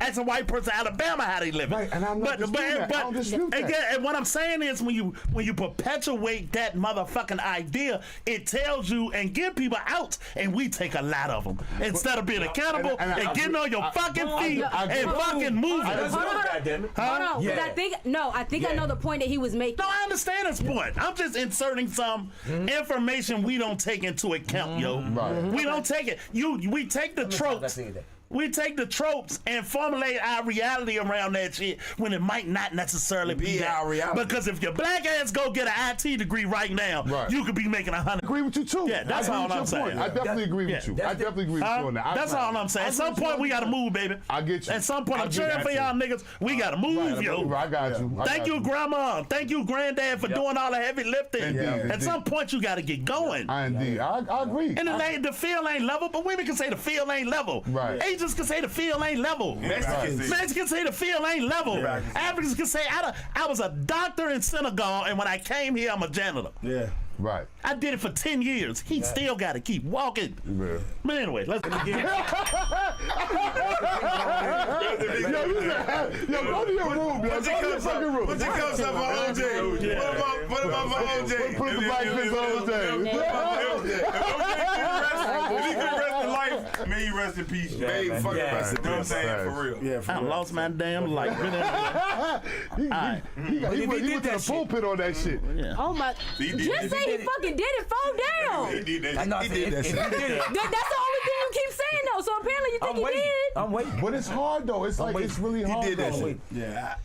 Ask a white person in Alabama how they living. Right, and I'm not disputing that. I don't dispute that. And what I'm saying is when you perpetuate that motherfucking idea, it tells you and give people out, and we take a lot of them instead of being accountable and getting on your fucking feet and fucking moving. Hold on. Yeah. I think I know the point that he was making. No, I understand his point. I'm just inserting some information we don't take into account, yo. Right. We don't take it. We take the tropes. We take the tropes and formulate our reality around that shit when it might not necessarily be that. our reality. Because if your black ass go get an IT degree right now, you could be making 100. I agree with you too. Yeah, that's all I'm saying. I definitely agree with you. I definitely agree with you on that. That's all I'm saying. At some point, we got to move, baby. I get you. At some point, I'm cheering for y'all niggas. We got to move, yo. I got you. Thank you, Grandma. Thank you, Granddad, for doing all the heavy lifting. At some point, you got to get going. I agree. And the field ain't level, but women can say the field ain't level. Right. Asians can say the field ain't level. Mexicans say the field ain't level. Africans can say I was a doctor in Senegal, and when I came here, I'm a janitor. Yeah. Right. I did it for 10 years. He still got to keep walking. Yeah. But anyway, let's begin. Yo, go to your room, yo. Go to your fucking room. Put your cups up for OJ. Put them up for OJ. Put the black fist on If he could rest in life, may he rest in peace. May he fucking rest in peace. You know what I'm saying? For real. Yeah, I lost my damn life. He went to the pulpit on that shit. Oh my! Just say he fucking did it. Fall down. He did that shit. He did that shit. That's the only thing you keep saying though. So apparently you think he did. I'm waiting. But it's hard though. It's like it's really hard. He did that though. shit. Yeah.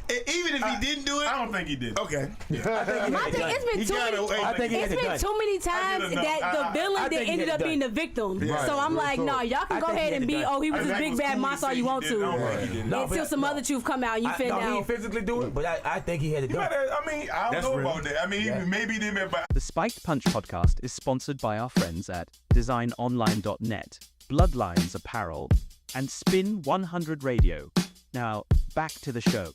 Even if he didn't do it, I don't think he did. Okay. I think it's been too many. It's been too many times that the villain that ended up being the victim. So I'm like, no, y'all can go ahead and be, he was this big bad monster all you want to. Until some other truth come out and you fit out. out. He physically do it, but I think he had it done. I mean, I don't know about that. I mean, maybe he didn't. But The Spiked Punch podcast is sponsored by our friends at designonline.net, Bloodlines Apparel, and Spin 100 Radio. Now, back to the show.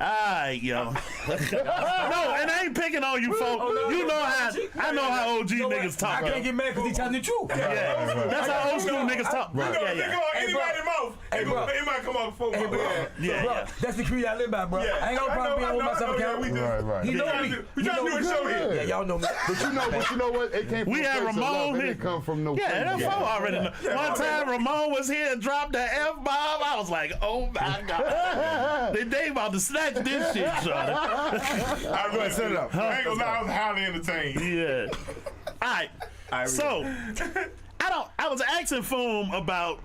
Alright, yo. No, and I ain't picking on you, folks. I know how OG niggas talk. I can't get mad because he telling the truth. Yeah, that's how old school niggas talk. Anybody's mouth, it might come out before. Yeah. That's the creed I live by, bro. I ain't got no problem being on myself accountable. Right. You know me. We trying to do a show here. Yeah, y'all know me. But you know what? It came from We had Ramon. It didn't come from no. Yeah, that's all already know. One time Ramon was here and dropped the F-bomb. I was like, oh my God. They about to snatch this shit, Shawty. I'm going to set it up. I ain't gonna lie, I was highly entertained. Yeah. All right. So, I was asking Foom about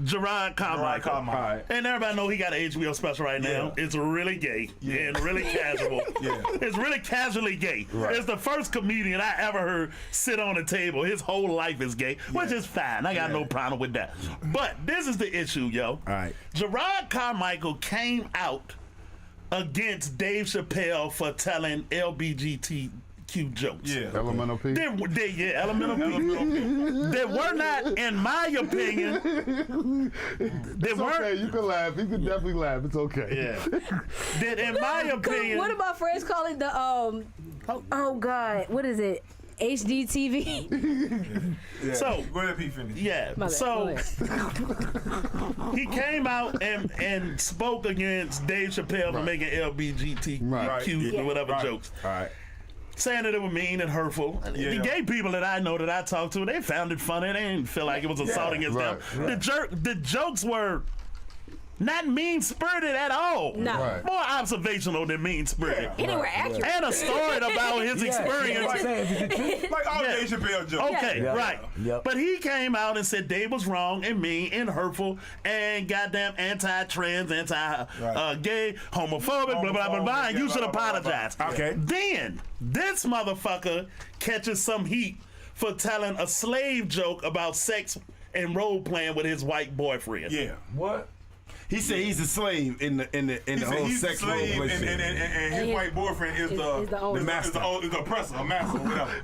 Gerard Carmichael. And everybody know he got an HBO special right now. It's really gay and really casual. It's really casually gay. It's the first comedian I ever heard sit on a table. His whole life is gay, which is fine. I got no problem with that. But this is the issue, yo. All right. Gerard Carmichael came out against Dave Chappelle for telling LBGTQ jokes. Yeah. Elemental P. Elemental P. They were not, in my opinion. It's okay. You can laugh. You can definitely laugh. It's okay. That, in my opinion. What about friends call it the oh God, what is it? HDTV. So go ahead, P. Finish. So he came out and spoke against Dave Chappelle for making LBGTQ or whatever jokes. All right. Saying that it was mean and hurtful. The gay people that I know that I talked to, they found it funny. They didn't feel like it was assaulting against them. The jokes were not mean-spirited at all. No. Right. More observational than mean-spirited. And they were accurate. And a story about his experience. Like all Dave Chappelle jokes. Okay, right. Yep. But he came out and said Dave was wrong and mean and hurtful and goddamn anti-trans, anti-gay, homophobic, blah, blah, blah, blah, and you should apologize. Okay. Then this motherfucker catches some heat for telling a slave joke about sex and role playing with his white boyfriend. Yeah. What? He said he's a slave in the whole he's sex a slave role and his white boyfriend is the master. Is the oppressor, a master, whatever.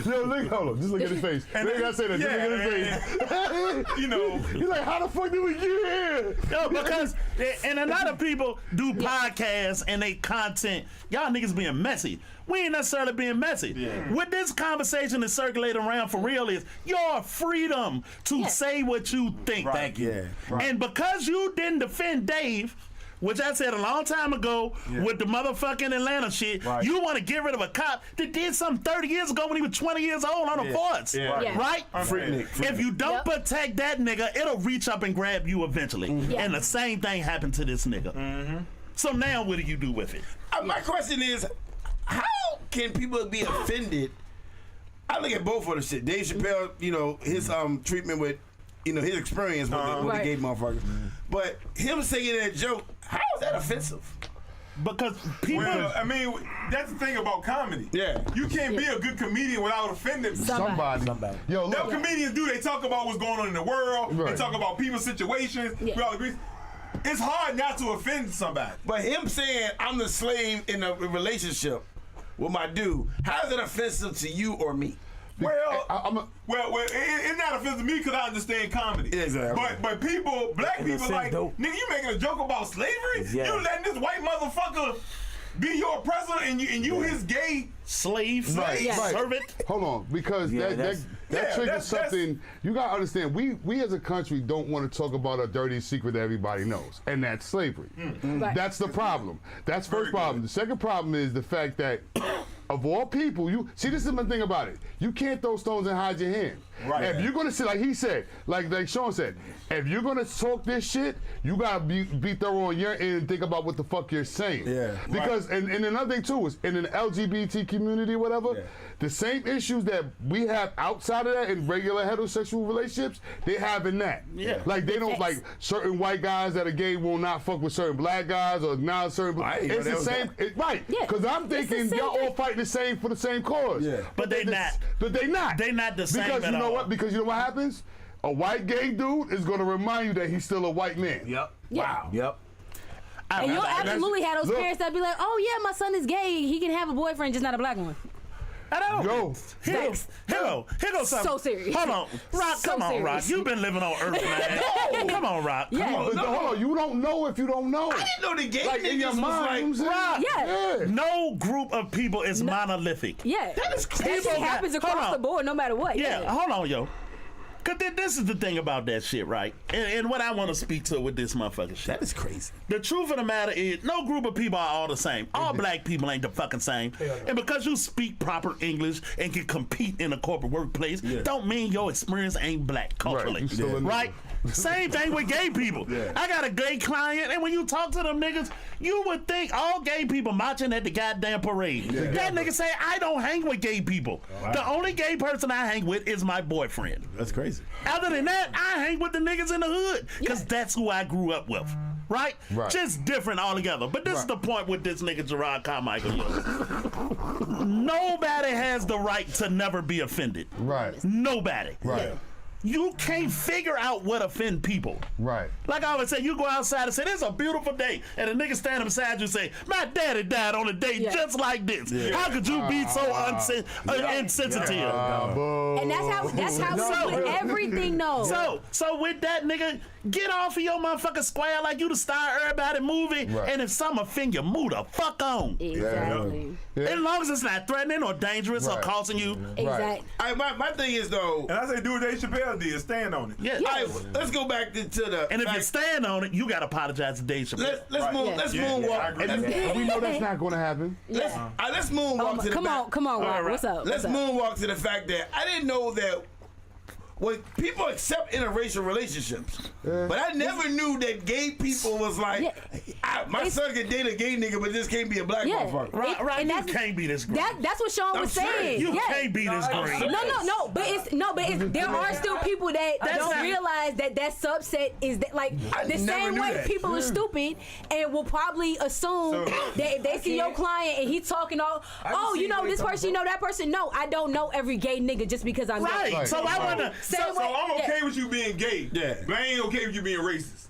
Yo, hold on. Just look at his face. You ain't gotta say that. Just look at his face. You know. He's like, how the fuck did we get here? No, because and a lot of people do podcasts and they content. Y'all niggas being messy. We ain't necessarily being messy. What this conversation is circulating around for real is your freedom to say what you think. Thank you. And because you didn't defend Dave which I said a long time ago with the motherfucking Atlanta shit. Right. You want to get rid of a cop that did something 30 years ago when he was 20 years old on a force. Right? If you don't protect that nigga, it'll reach up and grab you eventually. And the same thing happened to this nigga. So now what do you do with it? My question is, how can people be offended? I look at both of the shit. Dave Chappelle, you know, his treatment with, you know, his experience with the gay motherfuckers. But him saying that joke, how is that offensive? Because people... Well, I mean, that's the thing about comedy. Yeah. You can't be a good comedian without offending somebody. Yo, look. That's what comedians do. They talk about what's going on in the world. They talk about people's situations. We all agree. It's hard not to offend somebody. But him saying, I'm the slave in a relationship with my dude, how is it offensive to you or me? Well, it's not offensive to me because I understand comedy. Exactly. But people, black people, like, nigga, you making a joke about slavery? You letting this white motherfucker be your oppressor and you his gay slave, servant? Hold on, because that triggers something. You gotta understand, we as a country don't want to talk about a dirty secret that everybody knows, and that's slavery. That's the problem. That's the first problem. The second problem is the fact that of all people, you see, this is my thing about it. You can't throw stones and hide your hand. If you're gonna say, like he said, like Sean said, if you're gonna talk this shit, you gotta be thorough on your end and think about what the fuck you're saying. Because and another thing too is in an LGBT community, or whatever, the same issues that we have outside of that in regular heterosexual relationships, they have in that. Like they don't like certain white guys that are gay will not fuck with certain black guys or not certain. It's the same, because I'm thinking y'all all fighting the same for the same cause. But they not. But they not. They not the same. Because you know what? Because you know what happens? A white gay dude is going to remind you that he's still a white man. Wow. And you'll absolutely have those parents that be like, oh yeah, my son is gay. He can have a boyfriend, just not a black one. Here go something. So serious. Hold on. Rock, come on, Rock. You've been living on Earth, man. Come on, Rock. Come on. Hold on. You don't know if you don't know. I didn't know the gay like in your mind. Rock. No group of people is monolithic. That is crazy. That shit happens across the board no matter what. Hold on, yo. Cause this is the thing about that shit, right? And what I want to speak to with this motherfucking shit. That is crazy. The truth of the matter is, no group of people are all the same. All black people ain't the fucking same. And because you speak proper English and can compete in a corporate workplace, don't mean your experience ain't black culturally. Right? Same thing with gay people. I got a gay client, and when you talk to them niggas, you would think all gay people marching at the goddamn parade. That nigga say, I don't hang with gay people. The only gay person I hang with is my boyfriend. That's crazy. Other than that, I hang with the niggas in the hood because that's who I grew up with. Right? Just different altogether. But this is the point with this nigga Gerard Carmichael. Nobody has the right to never be offended. Nobody. You can't figure out what offend people. Like I always say, you go outside and say, "This is a beautiful day," and a nigga stand beside you and say, "My daddy died on a day just like this." How could you be so insensitive? And that's how we with everything though. So with that, nigga, get off of your motherfucking square like you the star of everybody movie. And if some offend you, move the fuck on. Exactly. As long as it's not threatening or dangerous or causing you. Exactly. My thing is though, and I say do what Dave Chappelle did, stand on it. All right, let's go back to the. And if you stand on it, you gotta apologize to Dave Chappelle. Let's moonwalk. We know that's not going to happen. Let's moonwalk to the back. Come on, Rob. What's up? Let's moonwalk to the fact that I didn't know that when people accept interracial relationships, but I never knew that gay people was like, my son can date a gay nigga, but this can't be a black motherfucker. Right, you can't be this green. That's what Sean was saying. You can't be this green. No, but there are still people that don't realize that subset is that like the same way people are stupid and will probably assume that if they see your client and he talking you know this person, you know that person. No, I don't know every gay nigga just because I'm gay. So I wanna. So I'm okay with you being gay. But I ain't okay with you being racist.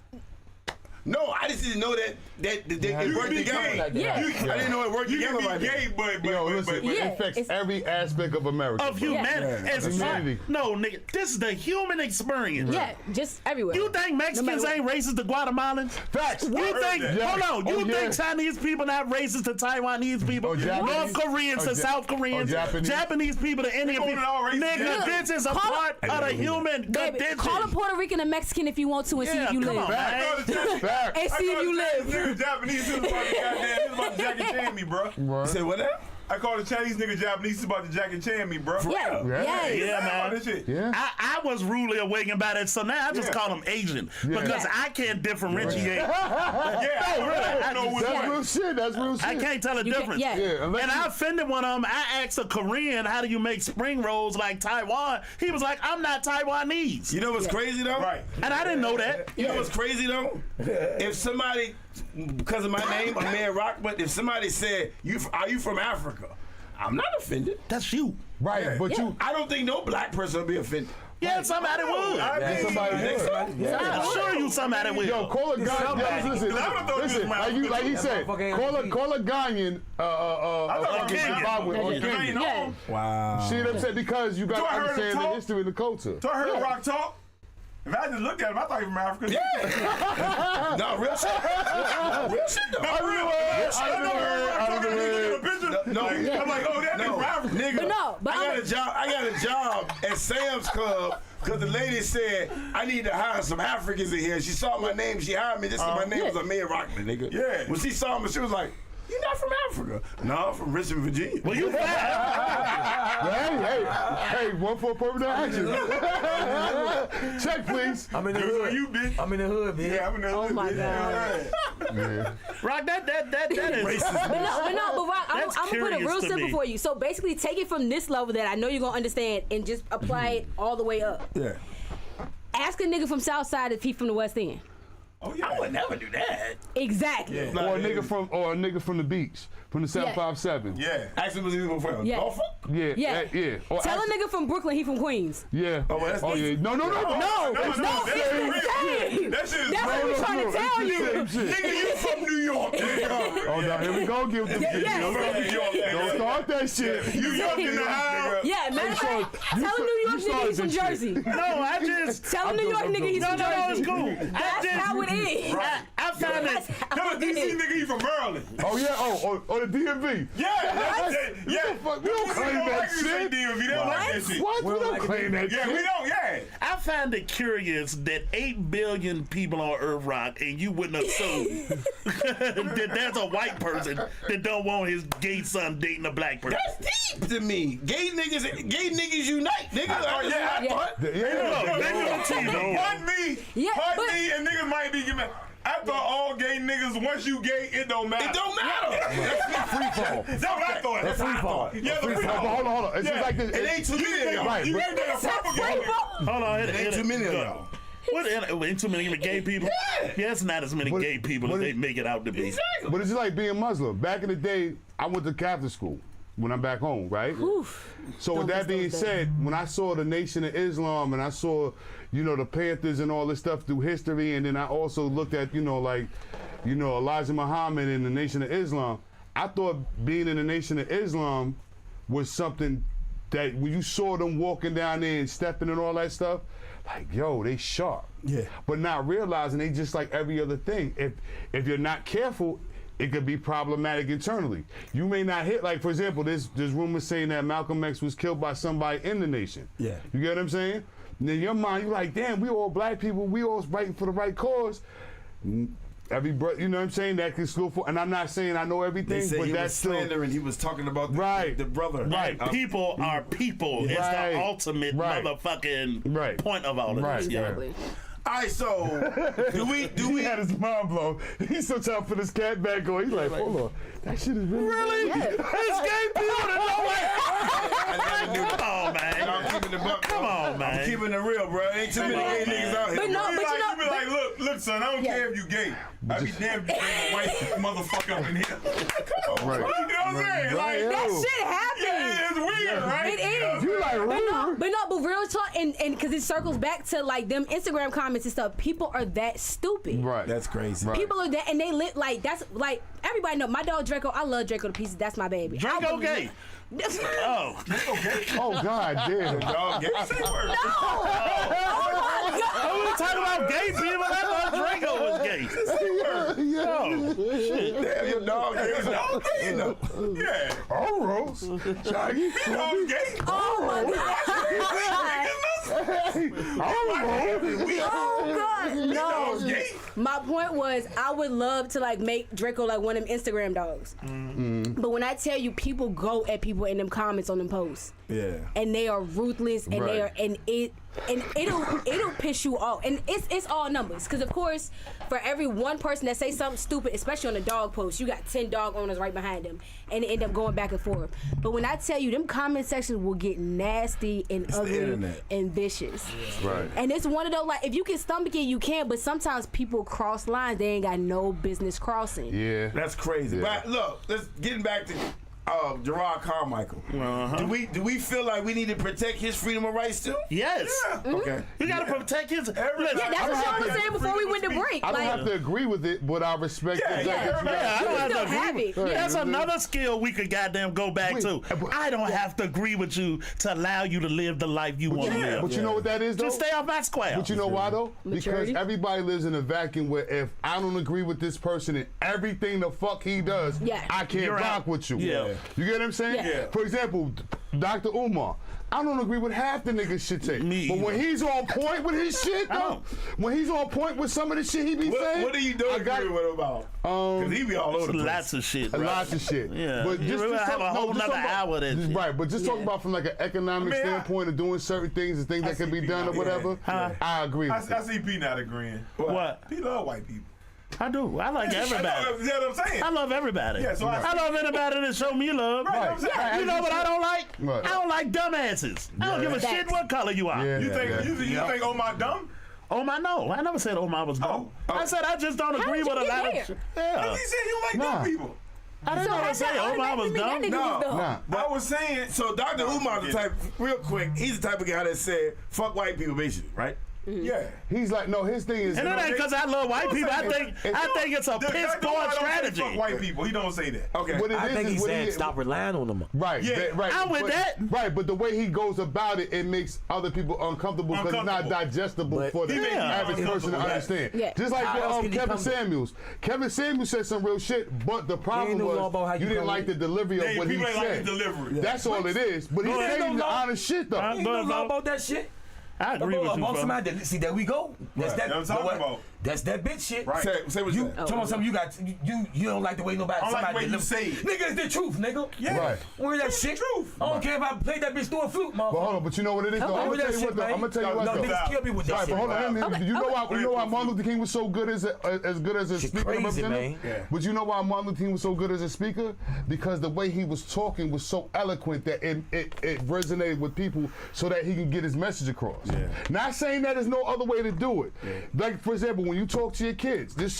No, I just didn't know that it worked together. I didn't know it worked together like that. You can be gay, but it affects every aspect of America. Of humanity. No, nigga, this is the human experience. Just everywhere. You think Mexicans ain't racist to Guatemalans? Facts. You think, hold on, you think Chinese people not racist to Taiwanese people? North Koreans to South Koreans? Japanese people to Indian people? Nigga, this is a part of the human condition. Call a Puerto Rican a Mexican if you want to and see if you live. Facts. And see if you live. nigga Japanese. He was about to goddamn. He was about to Jackie Chan me, bro. You said what now? I call the Chinese nigga Japanese. He's about to Jackie Chan me, bro. Yeah. Yeah, man. This shit. Yeah. I was rudely awakened by that, so now I just call them Asian because I can't differentiate. Yeah, No, really. I know what's That's what. real shit. That's real shit. I can't tell the difference. Yeah. unless And I offended one of them. I asked a Korean, how do you make spring rolls like Taiwan? He was like, I'm not Taiwanese. You know what's crazy though? Right. And I didn't know that. You know what's crazy though? If somebody, because of my name, Amir Rockman, if somebody said, "Are you from Africa?" I'm not offended. That's you. Right, but you. I don't think no black person will be offended. Yeah, somebody would. Somebody would. I'm sure you somebody will. Yo, call a Ghanaian. Listen, like he said, call a Ghanaian. Kenyan. Wow. See what I'm saying? Because you got So to I heard understand him the talk. history and the culture. So I heard Rock talk. If I just looked at him, I thought he was from Africa. Yeah. No, real shit. Real shit though. No. I'm like, oh, that nigga from Africa. Nigga, But I got a job at Sam's Club because the lady said I need to hire some Africans in here. She saw my name, she hired me. This is my name was Amir Rockman, nigga. Yeah. When she saw me, she was like, "You're not from Africa." No, I'm from Richmond, Virginia. Well, you Hey, one for permanent action. Check, please. I'm in the Who are hood. you, bitch? I'm in the hood, bitch. Yeah, I'm in the hood. my bitch. God. Yeah. Rock, that is. But Rock, I'm That's gonna put it curious real to simple me. for you. So basically, take it from this level that I know you're gonna understand, and just apply it all the way up. Yeah. Ask a nigga from Southside if he from the West End. Oh, yeah. I would never do that. Exactly. Yeah. Or a nigga from the beach, from the 757. Yeah. Actually, was even from Yeah. Norfolk? Yeah. Yeah. Yeah. Or Tell a nigga from Brooklyn he from Queens. Yeah. Oh, well, that's yeah. No. No, that's it's the same. That shit is That's what we're trying to tell you. Nigga, you from New York. Oh, now here we go. Give them Don't start that shit. New York in the house. Yeah, matter of fact, tell a New York nigga he's from Jersey. No, I just. Tell a New York nigga he's from No, it's Jersey. cool. That's how it is. I found it. Tell a DC nigga he from Maryland. Oh, yeah. Oh, the DMV. Yeah. Fuck, we don't claim that shit. They don't like that shit. What? We don't claim that Yeah, shit. we don't, yeah. I find it curious that 8 billion people on Earth Rock, and you wouldn't assume that there's a white person that don't want his gay son dating a black person. That's deep to me. Gay niggas unite. Nigga, I thought. Pardon me, and niggas might be giving. I thought all gay niggas, once you gay, it don't matter. It don't matter. That's free fall. That's what I thought. That's free fall. Yeah, the free Hold fall. on. It's just like this. It ain't too many of y'all. Right, You but- ain't got a propaganda. Hold on. It ain't too many of y'all. What? Ain't too many gay people? Yeah, it's not as many gay people as they make it out to be. Exactly. But it's just like being Muslim. Back in the day, I went to Catholic school when I'm back home, right? So with that being said, when I saw the Nation of Islam and I saw, the Panthers and all this stuff through history, and then I also looked at, Elijah Muhammad and the Nation of Islam, I thought being in the Nation of Islam was something that when you saw them walking down there and stepping and all that stuff, like, yo, they sharp. Yeah. But not realizing they just like every other thing. If you're not careful, it could be problematic internally. You may not hit, like, for example, there's rumors saying that Malcolm X was killed by somebody in the nation. Yeah. You get what I'm saying? And in your mind, you're like, damn, we all black people, we all fighting for the right cause. Every you know what I'm saying? That can school for, and I'm not saying I know everything, They said but he that's was still slandering. He was talking about the brother. Right. People are people. It's Right. the ultimate motherfucking point of all of this. Exactly. All right, so do we? He had his mind blown. He's still trying to put his cat back on. He's like, hold on, that shit is really. It's gay people that know it. Come on, man. I'm keeping the buck. Come on, man. I'm keeping it real, bro. Ain't too many gay niggas out here. But no, bro. but You be like, look, son, I don't care if you gay. I be damned if you bring a white motherfucker up in here. Come on, Right. bro. You know what I'm saying? Like, That shit happened. yeah, it's weird, right? It is. You like But real talk, and because it circles back to like them Instagram comments and stuff. People are that stupid. Right. That's crazy. Right. People are that, and they live like that's like everybody know my dog Draco. I love Draco to pieces. That's my baby. Draco gay. Oh. Oh God damn. Dog, gay. Say word. I was talking about gay people. I thought Draco was gay. Oh, shit. Damn, your dog gay. Dog gay, you know. Yeah. Oh, Rose. Shaggy. Dog gay. Oh my god. Oh God, no. gay. My point was, I would love to like make Draco like one of them Instagram dogs. But when I tell you, people go at people in them comments on them posts, and they are ruthless, and they are, and it'll piss you off, and it's all numbers. Because of course, for every one person that say something stupid, especially on a dog post, you got 10 dog owners right behind them, and it end up going back and forth. But when I tell you, them comment sections will get nasty and ugly and vicious. Right. And it's one of those, like, if you can stomach it, you can, but sometimes people cross lines they ain't got no business crossing. Yeah. That's crazy. Yeah. But look, let's getting back to Gerard Carmichael. Do we feel like we need to protect his freedom of rights too? Yes. Okay. You gotta protect his. Yeah, that's what Sean was saying before we went to break. I don't have to agree with it, but I respect it. I don't have to still agree with have it. That's another skill we could goddamn go back to. I don't have to agree with you to allow you to live the life you want to live. But you know what that is, though? Just stay off my square. But you know why, though? Maturity. Because everybody lives in a vacuum where if I don't agree with this person and everything the fuck he does, I can't rock with you. Yeah. You get what I'm saying? Yeah. For example, Dr. Umar. I don't agree with half the niggas shit take. But when he's on point with his shit, though, when he's on point with some of the shit he be saying. What do you agree with him about? Because he be all over the place. Lots of shit. Right? Lots of shit. Yeah. But You really have a whole nother hour that shit. Right, but just talking about from like an economic standpoint of doing certain things and things that can be done or whatever, I agree with I see P not agreeing. What? P love white people. I do. I like everybody. You know what I'm saying? I love everybody. Yeah, so I love anybody that show me love. Right. You know what I don't like? What? I don't like dumbasses. I don't give a shit what color you are. You think Omar dumb? Omar, no. I never said Omar was dumb. I said I just don't agree with a lot of shit. Yeah. He said you don't like dumb people. I didn't ever say Omar was dumb. I was saying, so Dr. Umar the type, real quick, he's the type of guy that said, fuck white people, basically, right? Yeah. He's like, no, his thing is. And it ain't because I love white people. I think it's a piss poor strategy. Fuck white people. He don't say that. Okay. I think he said stop relying on them. Right. Yeah. Right. I'm with that. Right, but the way he goes about it, it makes other people uncomfortable because it's not digestible for the average person to understand. Yeah. Just like Kevin Samuels. Kevin Samuels said some real shit, but the problem was you didn't like the delivery of what he said. That's all it is. But he's saying the honest shit though. You don't know about that shit? I agree with you, bro. Somebody see, there we go. That's that. That's what I'm talking about. That's that bitch shit. Right. Say what you said. Tell me something you got. You don't like the way nobody. I don't like somebody the way you say it. Nigga, it's the truth, nigga. Yeah. Right. Where's that shit? Truth. I don't care if I played that bitch through a flute, motherfucker. But hold on, but you know what it is though? I'm gonna tell you what though. I'm gonna tell you what No, though. niggas kill me with that Right, shit. but hold on. You know why Martin Luther King was so good as a Shit speaker? crazy, man. Yeah. But you know why Martin Luther King was so good as a speaker? Because the way he was talking was so eloquent that it resonated with people so that he can get his message across. Yeah. Not saying that there's no other way to do it. Yeah. Like, for example, when you talk to your kids, at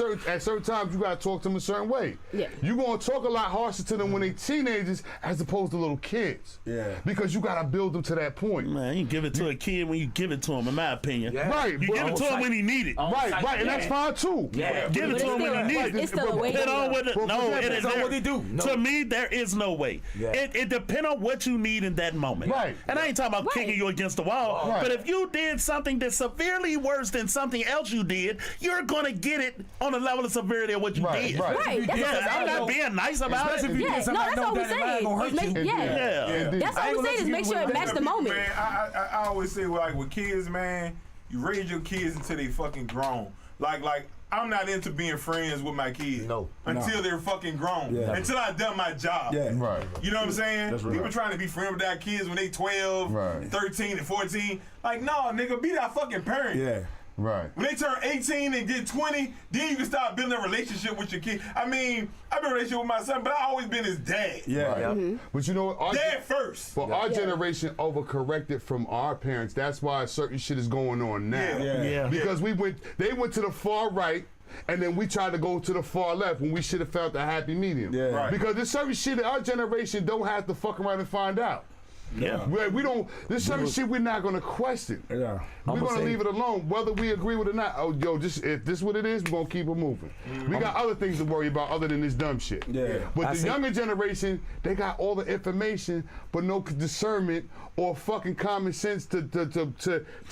certain times you gotta talk to them a certain way. Yeah. You're gonna talk a lot harsher to them when they teenagers as opposed to little kids. Yeah. Because you gotta build them to that point. Man, you give it to a kid when you give it to him, in my opinion. Yeah. Right. You give it to him when he need it. Right, and that's fine too. Yeah. Give it to him when he need it. It's still a way. Depend on what it is. what they do. No. To me, there is no way. Yeah. It depends on what you need in that moment. Right. And I ain't talking about kicking you against the wall. Right. But if you did something that's severely worse than something else you did, you're gonna get it on the level of severity of what you Right, did. right. Right. That's Yeah, what I'm I'm not saying. being nice about it. Yeah, no, that's all we're saying. Yeah. That's all we're saying is make sure it matches the moment. Man, I always say, like, with kids, man, you raise your kids until they fucking grown. Like, I'm not into being friends with my kids. Until they're fucking grown. Yeah. Until I've done my job. Yeah. Right. You know what I'm saying? That's right. People trying to be friends with their kids when they 12, Right. 13, and 14. Like, no, nigga, be that fucking parent. Yeah. Right. When they turn 18 and get 20, then you can start building a relationship with your kid. I mean, I've been in a relationship with my son, but I've always been his dad. Yeah. Right. But you know what? Dad first. But our generation overcorrected from our parents. That's why certain shit is going on now. Yeah. Because they went to the far right, and then we tried to go to the far left when we should have felt a happy medium. Yeah. Right. Because there's certain shit that our generation don't have to fuck around and find out. Yeah. We don't. There's certain shit we're not gonna question. Yeah. We're gonna leave it alone, whether we agree with it or not. Oh, yo, if this is what it is, we're gonna keep it moving. We got other things to worry about other than this dumb shit. Yeah. But the younger generation, they got all the information, but no discernment or fucking common sense to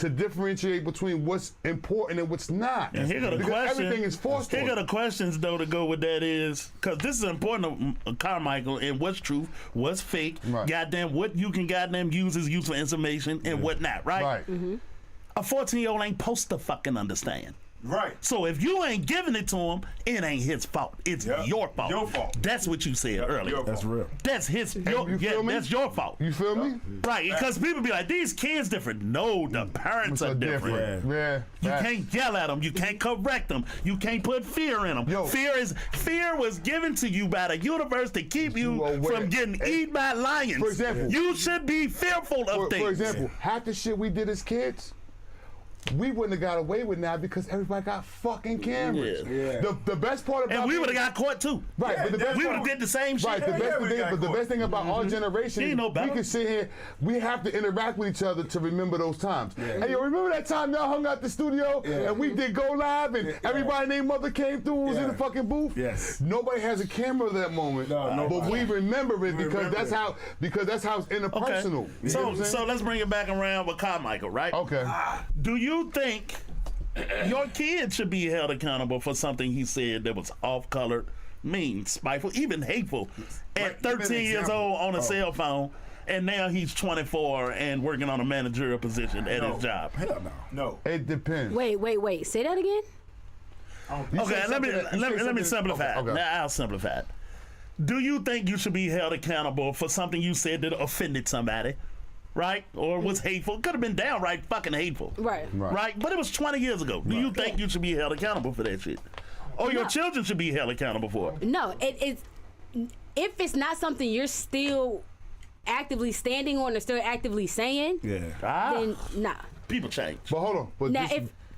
differentiate between what's important and what's not. And here go the because question. everything is forced Here on go them. the questions though to go with that is because this is important to Carmichael and what's truth, what's fake, Right. goddamn what you can goddamn use as useful information and what not, right? Right. A 14-year-old ain't supposed to fucking understand. Right. So if you ain't giving it to him, it ain't his fault. It's your fault. Your fault. That's what you said earlier. That's real. That's his. That's your fault. You feel me? Right, because people be like, these kids different. No, the parents are different. Yeah. You can't yell at them. You can't correct them. You can't put fear in them. Fear was given to you by the universe to keep you from getting eaten by lions. For example, you should be fearful of things. For example, half the shit we did as kids, we wouldn't have got away with now because everybody got fucking cameras. Yeah. The best part about and we would have got caught too. Right, but the best we would have did the same shit. Right, the best thing about our generation is we can sit here, we have to interact with each other to remember those times. Hey, yo, remember that time y'all hung out the studio and we did Go Live and everybody named Mother came through was in the fucking booth? Yes. Nobody has a camera at that moment, but we remember it because that's how it's interpersonal. Okay. So let's bring it back around with Carmichael, right? Okay. Do you think your kid should be held accountable for something he said that was off-colored, mean, spiteful, even hateful at 13 years old on a cell phone, and now he's 24 and working on a managerial position at his job? Hell no. It depends. Wait. Say that again. Okay, let me simplify it. Okay. Now I'll simplify it. Do you think you should be held accountable for something you said that offended somebody? Right? Or was hateful? Could have been downright fucking hateful. Right. But it was 20 years ago. Do you think you should be held accountable for that shit? Or your children should be held accountable for it? No, it's if it's not something you're still actively standing on or still actively saying, then nah. People change. But hold on. But now,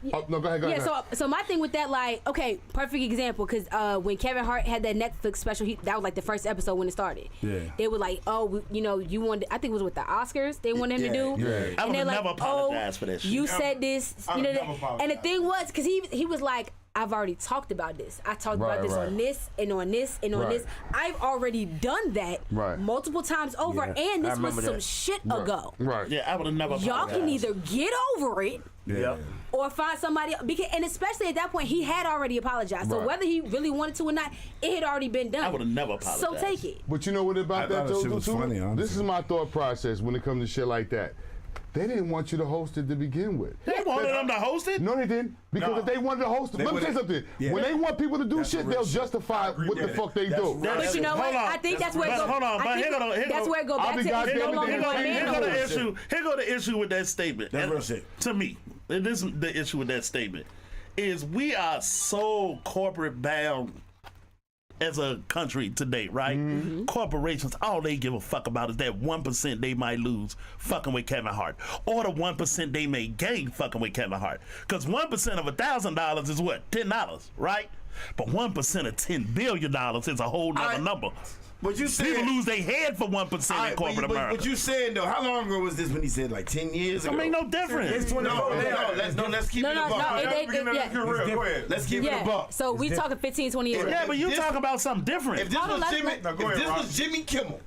no, go ahead. Yeah, so my thing with that, like, okay, perfect example, because when Kevin Hart had that Netflix special, that was like the first episode when it started. Yeah. They were like, oh, you wanted, I think it was with the Oscars, they wanted him to do. Yeah. I would have never apologized for that shit. You said this, and the thing was, because he was like, I've already talked about this. I talked about this on this and on this and on this. I've already done that multiple times over, and this was some shit ago. Right. Yeah, I would have never Y'all apologized. can either get over it. Yeah. Or find somebody, and especially at that point, he had already apologized. So whether he really wanted to or not, it had already been done. I would have never apologized. So take it. But you know what about that, Joe? This is my thought process when it comes to shit like that. They didn't want you to host it to begin with. They wanted them to host it? No, they didn't. Because if they wanted to host it, let me say something. When they want people to do shit, they'll justify what the fuck they do. But you know what? I think that's where it goes. Hold on, but that's where it goes back to here go the issue with that statement. To me, this is the issue with that statement, is we are so corporate bound as a country today, right? Mm-hmm. Corporations, all they give a fuck about is that 1% they might lose fucking with Kevin Hart, or the 1% they may gain fucking with Kevin Hart. Because 1% of $1,000 is what? $10, right? But 1% of $10 billion is a whole nother number. But you said people lose their head for 1% in corporate America. But you saying though, how long ago was this when he said like 10 years ago? I mean, no difference. It's 24 let's keep it a buck. Go ahead. Let's keep it a buck. So we talking 15, 20 years ago. Yeah, but you talking about something different. If this was Jimmy Kimmel,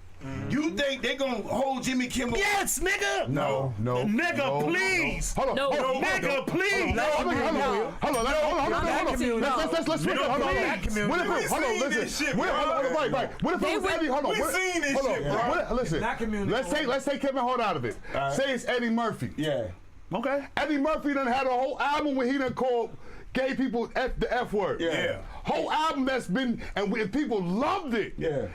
you think they gonna hold Jimmy Kimmel? Yes, nigga. No. Nigga, please. Hold on. Nigga, please. Hold on. Let's switch it. Hold on. Listen. What if it was Eddie? Hold on. We seen this shit, bro. Listen. Let's take Kevin Hart out of it. Say it's Eddie Murphy. Yeah. Okay. Eddie Murphy done had a whole album where he done called gay people the F word. Yeah. Whole album that's been, and people loved it. Yeah.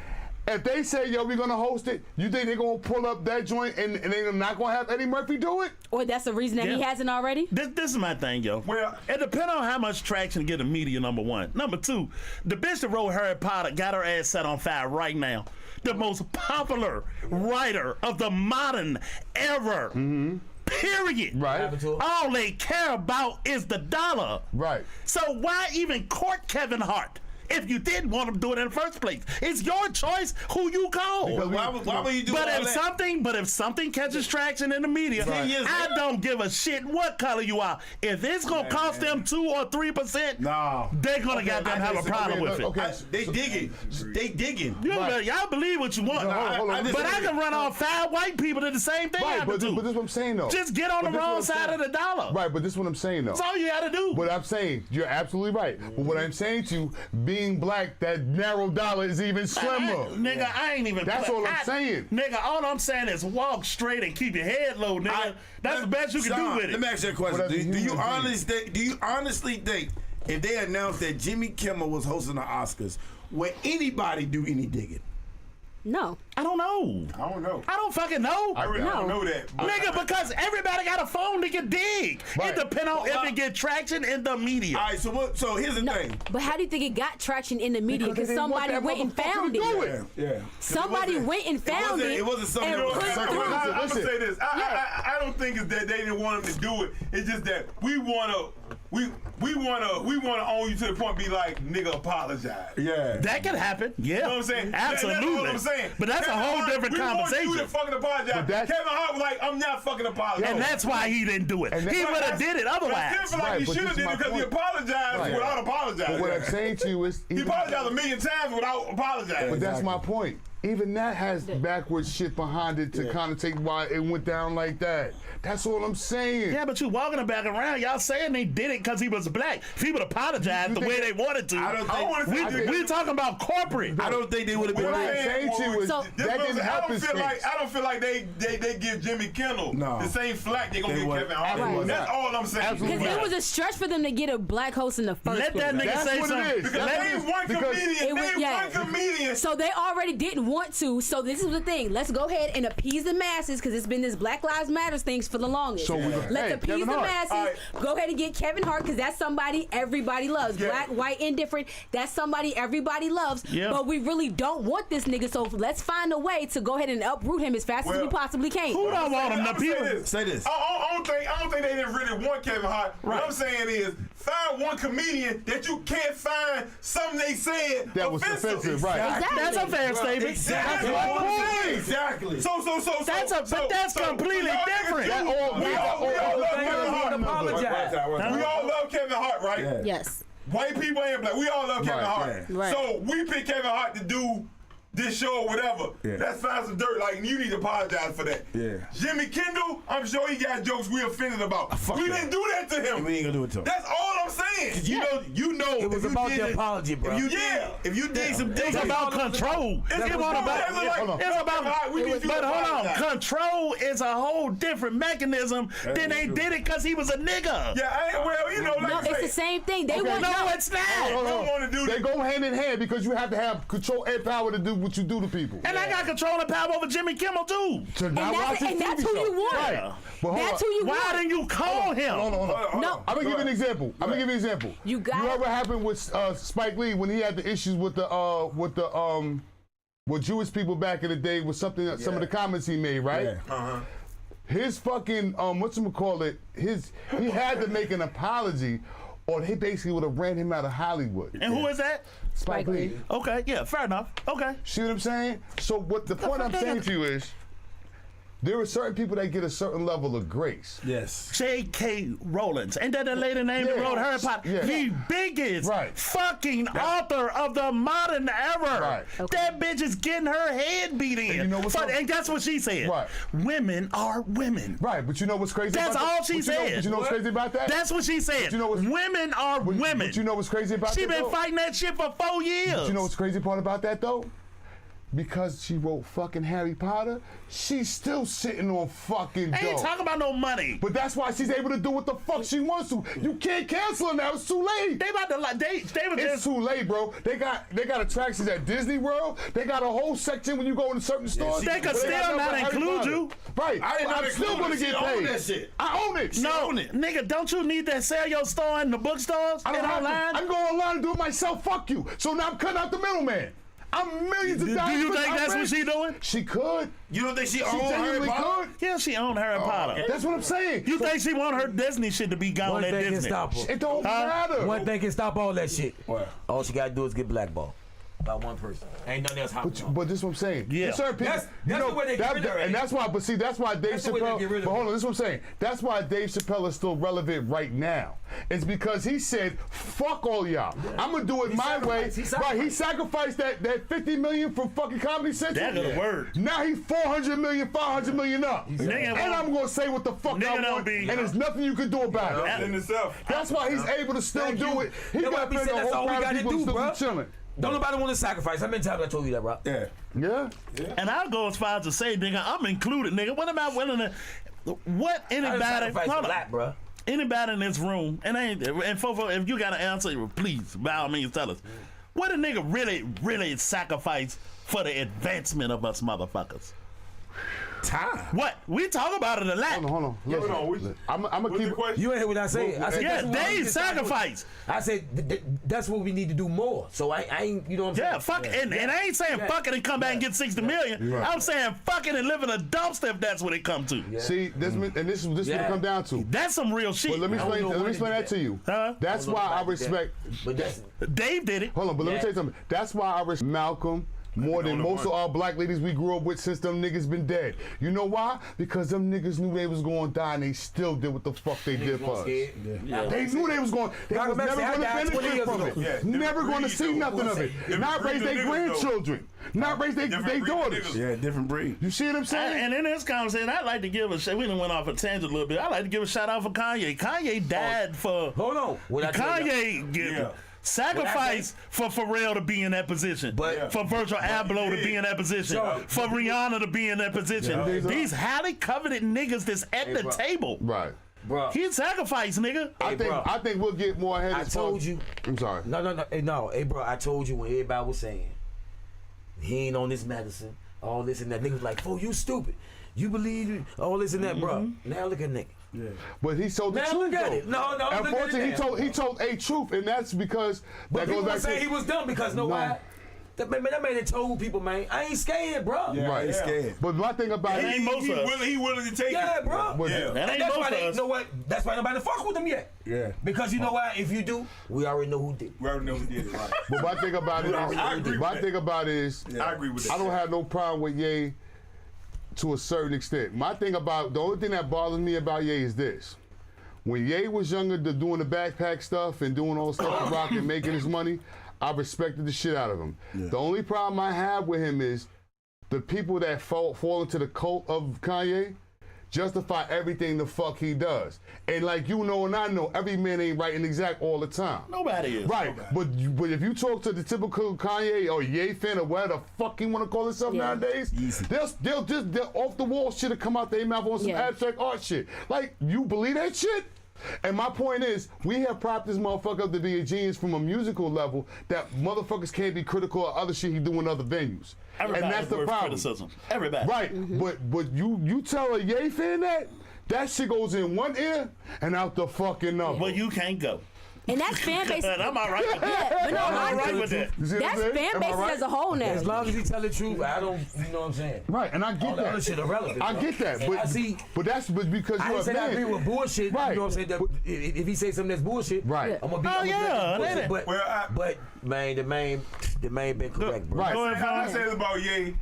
If they say, yo, we're going to host it, you think they're going to pull up that joint and they're not going to have Eddie Murphy do it? Or that's the reason that he hasn't already? This is my thing, yo. Well, it depends on how much traction get the media, number one. Number two, the bitch that wrote Harry Potter got her ass set on fire right now. The most popular writer of the modern era. Mm-hmm. Period. Right. All they care about is the dollar. Right. So why even court Kevin Hart if you didn't want him to do it in the first place? It's your choice who you call. Why would you do But if something catches traction in the media, I don't give a shit what color you are. If it's gonna cost them 2 or 3%, they're gonna goddamn have a problem with it. They digging. Y'all believe what you want, but I can run off 5 white people to the same thing. Right, but this is what I'm saying though. Just get on the wrong side of the dollar. Right, but this is what I'm saying though. That's all you gotta do. What I'm saying, you're absolutely right. But what I'm saying to you, being being black, that narrow dollar is even slimmer. Nigga, I ain't even. That's all I'm saying. Nigga, all I'm saying is walk straight and keep your head low, nigga. That's the best you can do with it. Let me ask you a question. Do you honestly think if they announced that Jimmy Kimmel was hosting the Oscars, would anybody do any digging? No. I don't know. I don't know. I don't fucking know. I really don't know that. Nigga, because everybody got a phone to get dig. Right. It depends on if it get traction in the media. All right, so here's the thing. But how do you think it got traction in the media? Because somebody went and found it. Yeah. Somebody went and found it. It wasn't something and that was put circulated. through. I'm gonna say this. I don't think it's that they didn't want him to do it. It's just that we wanna own you to the point be like, nigga, apologize. Yeah. That could happen. Yeah. You know what I'm saying? Absolutely. That's what I'm saying. But that's Kevin a whole Hart, different we conversation. want you to fucking apologize. Kevin Hart was like, I'm not fucking apologizing. And that's why he didn't do it. He would have did it otherwise. I feel like he should have did it because he apologized without apologizing. But what I'm saying to you is, He apologized a million times without apologizing. but that's my point. Even that has backwards shit behind it to connotate why it went down like that. That's all I'm saying. Yeah, but you walking back around, y'all saying they did it because he was black. If he would apologize the way they wanted to, I don't think we talking about corporate. I don't think they would have been. What I'm saying to you is So- that didn't happen. I don't feel like they give Jimmy Kimmel the same flack they gonna give Kevin Hart. Absolutely That's not. all I'm saying. Absolutely Because it was a stretch for them to get a black host in the first Let place. that nigga That's say what it something. is. Because name one comedian. Name one comedian. So they already didn't want to. So this is the thing. Let's go ahead and appease the masses because it's been this Black Lives Matter things for the longest. So Let's appease Kevin the Hart. masses. Go ahead and get Kevin Hart because that's somebody everybody loves. Yeah. Black, white, indifferent. That's somebody everybody loves. Yeah. But we really don't want this nigga. So let's find a way to go ahead and uproot him as fast as we possibly can. Who don't want him? The people. Say this. I don't think they didn't really want Kevin Hart. What I'm saying is, find one comedian that you can't find something they said That was offensive, right? Exactly. That's a fair statement. Exactly. That's my point. Exactly. But that's completely different. That all- We all love Kevin Hart. Apologize. We all love Kevin Hart, right? Yes. White people and black, we all love Kevin Hart. yeah. Right. So we pick Kevin Hart to do this show or whatever. Let's find some dirt. Like, you need to apologize for that. Yeah. Jimmy Kendall, I'm sure he got jokes we offended about. We didn't do that to him. We ain't gonna do it to him. That's all I'm saying. You know. It was about the apology, bro. If you did some things It's about control. It's about. But hold on. Control is a whole different mechanism than they did it because he was a nigga. Yeah, well, you know, like No, I it's say, the same thing. They want No, it's not. don't want to do They that. go hand in hand because you have to have control and power to do what you do to people. And I got control and power over Jimmy Kimmel too. To not watch his and that's TV who show. you want. Right. But hold That's on. who you Why want. didn't you call him? Hold on. No. I'm gonna give you an example. You got know it. what happened with Spike Lee when he had the issues with Jewish people back in the day with some of the comments he made, right? His fucking he had to make an apology, or they basically would have ran him out of Hollywood. And who is that? Spike Lee. Okay, yeah, fair enough. Okay. See what I'm saying? So what the point I'm saying to you is, there are certain people that get a certain level of grace. Yes. J.K. Rowling. Ain't that the lady name that wrote Harry Potter? Yeah. The biggest fucking author of the modern era. Right. Okay. That bitch is getting her head beat in. And you know what's up? And that's what she said. Right. Women are women. Right, but you know what's crazy That's about that? all she But you know- said. But you know what's crazy about that? That's what she said. But you know what's- women are women. But you know what's crazy about She that? been though? fighting that shit for 4 years. But you know what's crazy part about that though? Because she wrote fucking Harry Potter, she's still sitting on fucking I ain't dough. talking about no money. But that's why she's able to do what the fuck she wants to. You can't cancel her now. It's too late. They about to like they were It's just too late, bro. They got attractions at Disney World. They got a whole section when you go into certain stores. They could where still got not nothing but Harry include Potter. you. Right. I didn't know I'm they still included gonna it. get She owned paid. that shit. I own it. no, nigga. Don't you need to sell your store in the bookstores I and don't have to. online? I'm going online and do it myself. Fuck you. So now I'm cutting out the middleman. I'm millions of Do dollars. you think I'm that's what rich. she doing? She could. You don't think she She owned Harry genuinely Potter? could. Yeah, she owned Harry Potter. That's what I'm saying. You think she want her Disney shit to be gone One at thing can Disney? stop her. It don't matter. One thing can stop all that shit. What? All she gotta do is get blackballed. by one person. Ain't nothing else happening. But this is what I'm saying. Yeah. Certain people, That's the way they get rid of it. and that's why. But see, that's why Dave That's the way they Chappelle. get rid of But it. hold on, this is what I'm saying. That's why Dave Chappelle is still relevant right now. It's because he said, "Fuck all y'all. I'm gonna do it my way." Right? He sacrificed that 50 million from fucking Comedy Central. That's the word. Now he's 400 million, 500 million up, and I'm gonna say what the fuck I want, and there's nothing you can do about it. In itself. That's why he's able to still do it. He That's why got we said a that's whole all we crowd of gotta people do, still bro. be chilling. Don't nobody want to sacrifice. How many times I told you that, bro? Yeah. And I'll go as far as to say, nigga, I'm included, nigga. What am I willing to? What I anybody? sacrifice a hold on. lot, bro. Anybody in this room, and Fofo, if you got an answer, please, by all means, tell us. What a nigga really sacrifice for the advancement of us motherfuckers? Time. What? We talk about it a lot. Hold on. Listen, I'm gonna keep. You ain't hear what I said. I said Yeah, that's what we they need to start doing. sacrifice. I said that's what we need to do more. So I ain't, you know what I'm saying? Yeah, fuck it. And I ain't saying fuck it and come back and get 60 million. Right. I'm saying fuck it and live in a dumpster if that's what it come to. See, this is what it come down to. That's some real shit. But let me I don't explain. know Let me when explain to that do to you. Huh? That's why I respect. But that's Dave did it. Hold on, but let me Yeah. tell you something. That's why I respect Malcolm more than most of our black ladies we grew up with since them niggas been dead. You know why? Because them niggas knew they was going to die and they still did what the fuck they did for us. They knew they was going. They was Malcolm X never said, going "I died to 20 benefit years from ago." it. Yeah, Never going to different see breed, nothing though. of it. Different Not raise breed their of niggas, though. grandchildren. Not raise their Different breed of daughters. niggas. Yeah, different breed. You see what I'm saying? And in this conversation, I'd like to give a we done went off a tangent a little bit. I'd like to give a shout out for Kanye. Kanye died for. hold on. What I tell you? Kanye sacrificed for Pharrell to be in that position, But- for Virgil Abloh to be in that position, So- for Rihanna to be in that position. These highly coveted niggas that's at the bro. table. Right. Bro, He sacrificed, nigga. I think we'll get more ahead. I as far told as- you. I'm sorry. No. Hey, bro, I told you when everybody was saying he ain't on this medicine, all this and that. Niggas like, "Oh, you stupid. You believe all this and that, bro." Now look at nigga. But he told the Now truth look at though. it. No, look at it Unfortunately, now. he told a truth, and that's because But that people goes were back saying to he was dumb because No. why? That man it told people, man, I ain't scared, bro. Yeah, Right. I ain't scared. But my thing about That it, ain't most of us. He willing to take Yeah, it. bro. But- Yeah. That And ain't that's most why of they, you us. know what? That's why nobody fuck with them yet. Yeah. Because you know why? If you do, we already know who did. We already know who did it, right? but my thing about it I agree is, with that. I agree with that. I don't have no problem with Ye to a certain extent. The only thing that bothers me about Ye is this. When Ye was younger, doing the backpack stuff and doing all the stuff with Rock and making his money, I respected the shit out of him. The only problem I have with him is the people that fall into the cult of Kanye justify everything the fuck he does. And like you know and I know, every man ain't right and exact all the time. Nobody is. Right, but if you talk to the typical Kanye or Ye fan or whatever the fuck he want to call himself nowadays, they'll just off the wall shit to come out their mouth on some abstract art shit. Like, you believe that shit? And my point is, we have propped this motherfucker up to be a genius from a musical level that motherfuckers can't be critical of other shit he do in other venues. Everybody and that's is the worth problem. criticism. Everybody. Right, but you tell a Ye fan that shit goes in one ear and out the fucking other. But you can't go. And that's fan base. And I'm all right with that. But no, I'm all right no, with that. You see what I'm that's saying? fan Am I bases right? as a whole now. As long as he tell the truth, I don't, you know what I'm saying? Right, and I get All the that. other shit irrelevant. I bro. get that, And but I see. that's because I you're ain't a saying I agree man. with bullshit. Right. You know what I'm saying? That, if he say something that's bullshit, Right. I'm gonna be. Oh, I'm gonna yeah, be like, that- bullshit. But man, the man been correct, bro. Right. Go ahead, How I Fon. say this about Ye,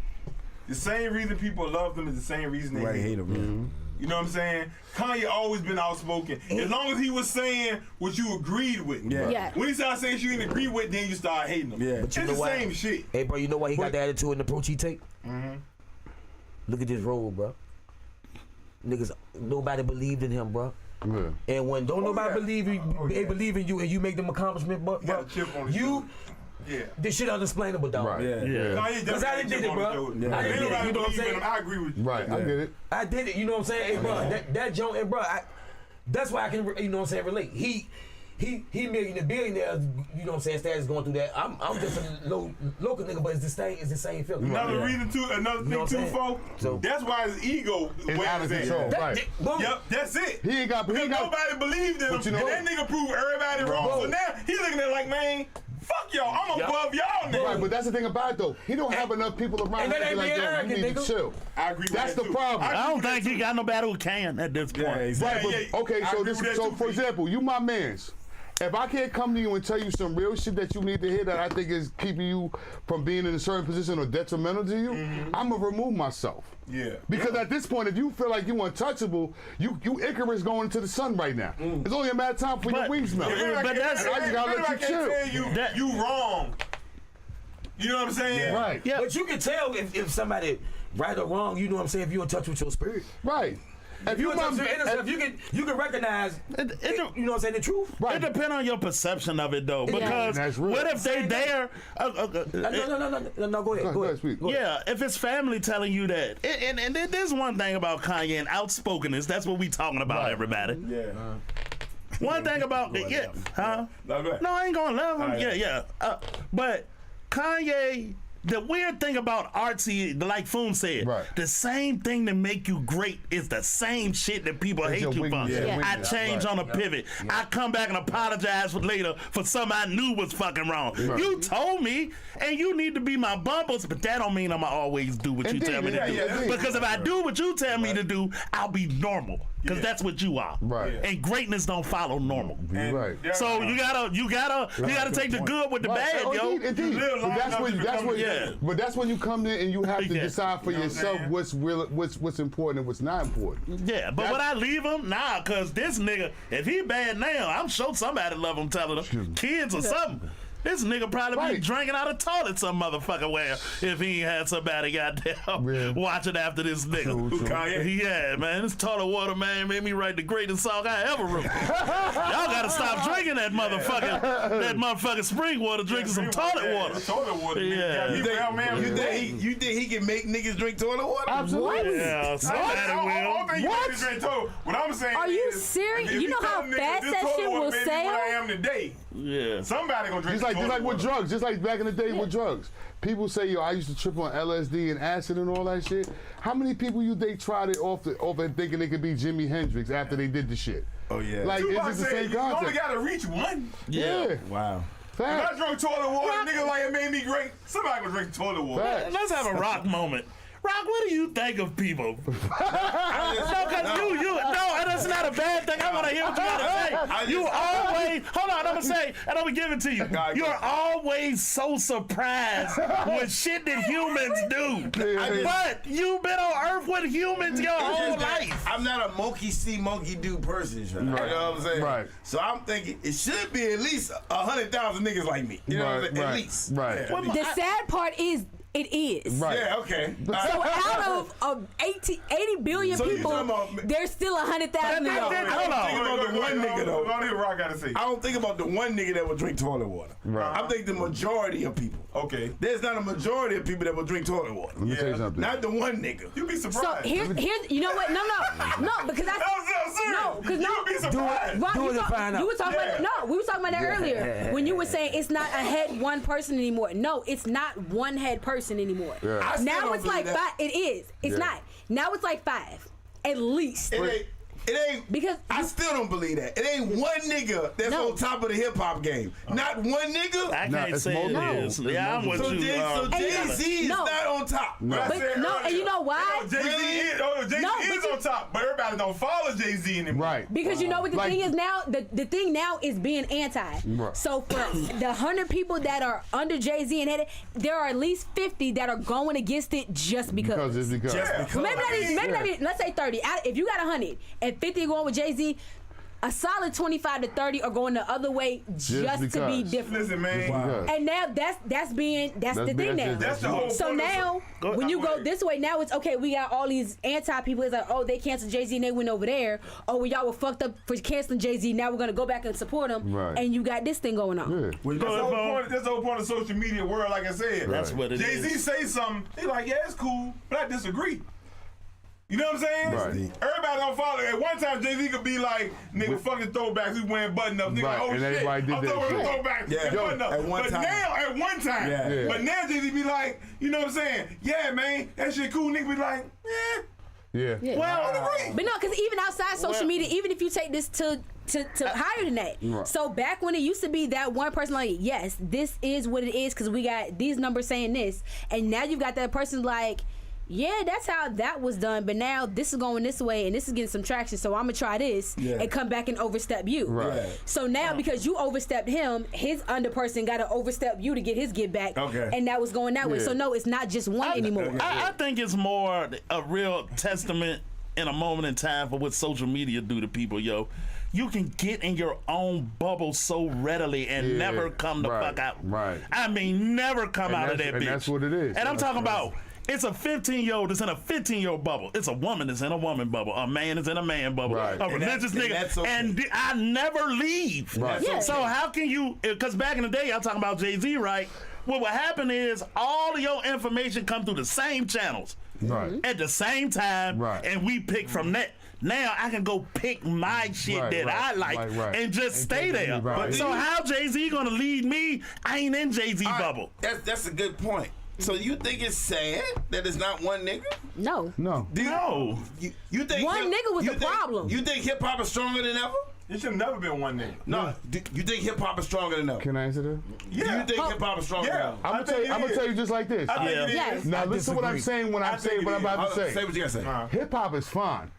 the same reason people love them is the same reason they hate him. him. You know what I'm saying? Kanye always been outspoken. As long as he was saying what you agreed with. Yeah. When he started saying shit you didn't agree with, then you start hating him. Yeah. But you It's know the why? same shit. Hey, bro, you know why he got the attitude and approach he take? Look at this road, bro. Niggas, nobody believed in him, bro. Yeah. And when don't nobody believe you, they believe in you, and you make them accomplishment, bro. got a chip on his shoulder. Yeah. This shit unexplainable, dog. Right. Yeah. Kanye Because I didn't did it, bro. I didn't did it, Anybody you know what I'm believe in saying? him, I agree with you. Right, I get it. I did it, you know what I'm saying? Hey, bro, that joint, and bro, that's why I can, you know what I'm saying, relate. He millionaire, billionaire, you know what I'm saying, status going through that. I'm just a local nigga, but it's the same feeling. Another reason too, another You know thing what too, I'm saying? folks. So- That's why his ego It's weighs out of in. control. Right. Boom. Yep, that's it. He ain't got. Because nobody believed in him, But you know and that nigga proved everybody wrong. So now he looking at it like, man, fuck y'all, I'm above y'all nigga. Right, but that's the thing about it though. He don't have enough people around And that him to be ain't like, being yo, you arrogant, need to nigga. chill. I agree with That's that the too. problem. I don't think he got nobody who can at this point. Yeah, exactly. Right, but, Yeah, okay, I so agree this, with that so too, for Pete. example, you my mans, If I can't come to you and tell you some real shit that you need to hear that I think is keeping you from being in a certain position or detrimental to you, I'm gonna remove myself. Yeah. Because at this point, if you feel like you untouchable, you Icarus going to the sun right now. It's only a matter of time for your wings melt. But that's I just gotta let you chill. Tell you you wrong. You know what I'm saying? Right. Yeah. But you can tell if somebody right or wrong. You know what I'm saying? If you're in touch with your spirit. Right. If you in touch with your inner self, you can recognize. You know what I'm saying? The truth. Right. It depends on your perception of it, though. Because what if they there? No, go ahead. Go ahead. Yeah, if it's family telling you that, and there's one thing about Kanye and outspokenness. That's what we talking about, everybody. Yeah. One thing about huh? No, I ain't gonna love him. But Kanye. The weird thing about artsy, like Foon said, the same thing that make you great is the same shit that people hate you for. I change on a pivot. I come back and apologize later for something I knew was fucking wrong. You told me, and you need to be my bumpers, but that don't mean I'ma always do what you tell me to do. Because if I do what you tell me to do, I'll be normal. Because that's what you are. And greatness don't follow normal. So you gotta take the good with the bad, yo. But that's when you come in and you have to decide for yourself what's important and what's not important. Yeah, but would I leave him? Nah, cause this nigga, if he bad now, I'm sure somebody love him telling him, kids or something. This nigga probably be drinking out of toilet some motherfucker where if he ain't had somebody goddamn watching after this nigga. Yeah, man, this toilet water, man, made me write the greatest song I ever wrote. Y'all gotta stop drinking that motherfucking spring water, drinking some toilet water. Toilet water. Yeah. You think he can make niggas drink toilet water? Absolutely. Yeah, somebody will. What I'm saying Are you serious? You know how fast that shit will sell? What I am today. Yeah. Somebody gonna drink. Just like with drugs, just like back in the day with drugs. People say, yo, I used to trip on LSD and acid and all that shit. How many people they tried it off and thinking they could be Jimi Hendrix after they did the shit? Oh yeah. Like it's just the same you only concept. gotta reach one. Yeah. Wow. If I drunk toilet water, nigga, like it made me great. Somebody gonna drink toilet water. Let's have a rock moment. Rock, what do you think of people? No, that's not a bad thing. I want to hear what you got to say. You always, hold on, I'm going to say, and I'm going to give it to you. You're always so surprised with shit that humans do. But you've been on Earth with humans your whole life. I'm not a monkey see, monkey do person. You know what I'm saying? Right. So I'm thinking it should be at least 100,000 niggas like me. You know what I'm saying? At least. Right. The sad part is, it is. Right. Yeah, okay. So out of 80 billion people, there's still 100,000 of y'all. I don't think about the one nigga though. I gotta say. I don't think about the one nigga that will drink toilet water. Right. I'm thinking the majority of people. Okay. There's not a majority of people that will drink toilet water. Let me tell you something. Not the one nigga. You'd be So surprised. here's you know what? No, because You'd be surprised. Rob, Do it and find out. we were talking about that earlier when you were saying it's not a head one person anymore. No, it's not one head person anymore. Yeah. I still Now don't it's like believe that. 5. It is. It's not. Now it's like 5, at least. It ain't Because I still don't believe that. It ain't one nigga that's on top of the hip hop game. Not one nigga. I can't say it is. Yeah, I'm with So you. Jay-Z is not on top. And you know why? Jay-Z is on top, but everybody don't follow Jay-Z anymore. Right. Because you know what the Like- thing is now? The thing now is being anti. Right. So for the 100 people that are under Jay-Z and headed, there are at least 50 that are going against it just because. Maybe Maybe not even, let's say 30. If you got 100 and 50 are going with Jay-Z, a solid 25 to 30 are going the other way just to be different. Listen, man. And now that's the thing now. That's the whole So point. now, when you go this way, now it's okay. We got all these anti people. It's like, oh, they canceled Jay-Z and they went over there. Oh, well, y'all were fucked up for canceling Jay-Z. Now we're gonna go back and support him. Right. And you got this thing going on. Yeah. That's the whole point of social media world, like I said. That's what it is. Jay-Z say something, they like, yeah, it's cool, but I disagree. You know what I'm saying? Right. Everybody don't follow. At one time, Jay-Z could be like, nigga, fucking throwbacks, he wearing button up. Nigga, Right, oh and shit, everybody did I'm that throwing shit. throwbacks, Yeah. button up. At one But time. now, at one time, Yeah. but now Jay-Z be like, you know what I'm saying? Yeah, man, that shit cool. Nigga be like, eh. Yeah. Well, But no, because even outside social media, even if you take this to higher than that. Right. So back when it used to be that one person like, yes, this is what it is because we got these numbers saying this. And now you've got that person like, Yeah, that's how that was done. But now this is going this way, and this is getting some traction. So I'm gonna try this and come back and overstep you. Right. So now because you overstepped him, his under person got to overstep you to get his get back. Okay. And that was going that way. So no, it's not just one anymore. I think it's more a real testament in a moment in time for what social media do to people, yo. You can get in your own bubble so readily and never come the fuck out. Right. I mean, never come out of that bitch. And that's what it is. And I'm talking about, it's a 15-year-old that's in a 15-year-old bubble. It's a woman that's in a woman bubble. A man is in a man bubble. Right. A religious nigga. And I never leave. Right. Yeah. So how can you, because back in the day, I'm talking about Jay-Z, right? What would happen is all of your information come through the same channels. Right. At the same time, Right. and we pick from that. Now I can go pick my shit I like and just stay there. Right. So how Jay-Z gonna lead me? I ain't in Jay-Z bubble. That's a good point. So you think it's sad that it's not one nigga? No. No. No. You think One nigga was the problem. You think hip hop is stronger than ever? It should have never been one nigga. No. You think hip hop is stronger than ever? Can I answer that? Do you think hip hop is stronger than Yeah. ever? I'm gonna tell you just like this. I think it is. Yes. Now listen to what I'm saying when I'm saying what I'm about to say. Say what you gotta say. Hip hop is fine.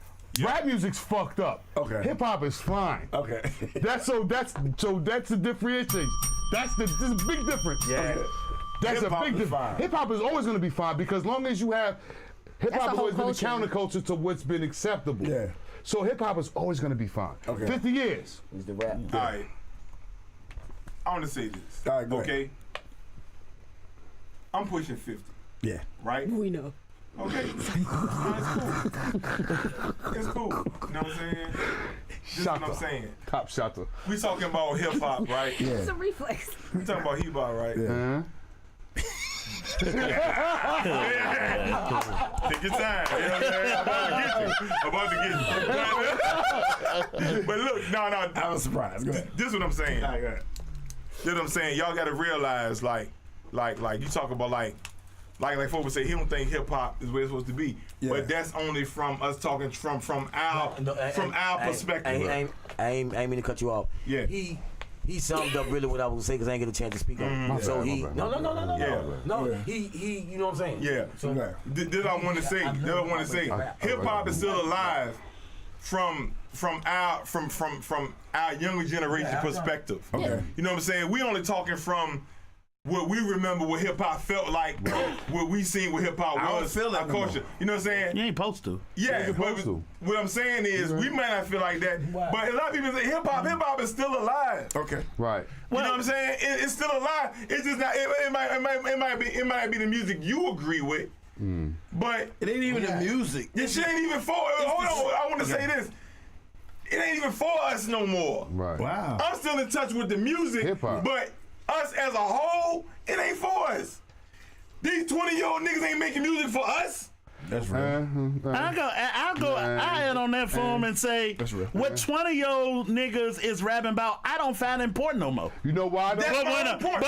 Rap music's fucked up. Okay. Hip hop is fine. Okay. That's the differentiation. This is a big difference. Yeah. That's Hip-hop a big is difference. fine. Hip hop is always going to be fine because long as you have hip That's hop the has always whole been the culture. counterculture to what's been acceptable. Yeah. So hip hop is always going to be fine. Okay. 50 years. He's the rap. All right. I want to say this. All right, go okay. ahead. I'm pushing 50, Yeah. right? We know. Okay. It's cool. It's cool. You know what I'm saying? This is what I'm saying. Top shotter. We talking about hip hop, right? Yeah. It's a reflex. We talking about hip hop, right? Uh-huh. Take your time. You know what I'm about to get you. But look, no. I was surprised. Go ahead. This is what I'm saying. All right, go ahead. This is what I'm saying. Y'all got to realize, like you talk about, like folks say he don't think hip hop is where it's supposed to be, but that's only from us talking from our perspective. I ain't mean to cut you off. Yeah. He summed up really what I was gonna say because I ain't get a chance to speak on. So he no. He you know what I'm saying? Yeah. So This I want to say. Hip hop is still alive from our younger generation perspective. Okay. You know what I'm saying? We only talking from what we remember what hip hop felt like, what we seen what hip hop I don't was, feel like our no culture. more. You know what I'm saying? You ain't supposed to. Yeah, You're but supposed to. what I'm saying is we might not feel like that, but a lot of people say hip hop is still alive. Okay. Right. You know what I'm saying? It's still alive. It's just not. It might be the music you agree with, but It ain't even the music. this shit ain't even for. Hold on, I want to say this. It ain't even for us no more. Right. Wow. I'm still in touch with the music, Hip-hop. but us as a whole, it ain't for us. These 20-year-old niggas ain't making music for us. That's real. I end on that form and say That's real. what 20-year-old niggas is rapping about, I don't find important no more. You know why? That's though? my whole point.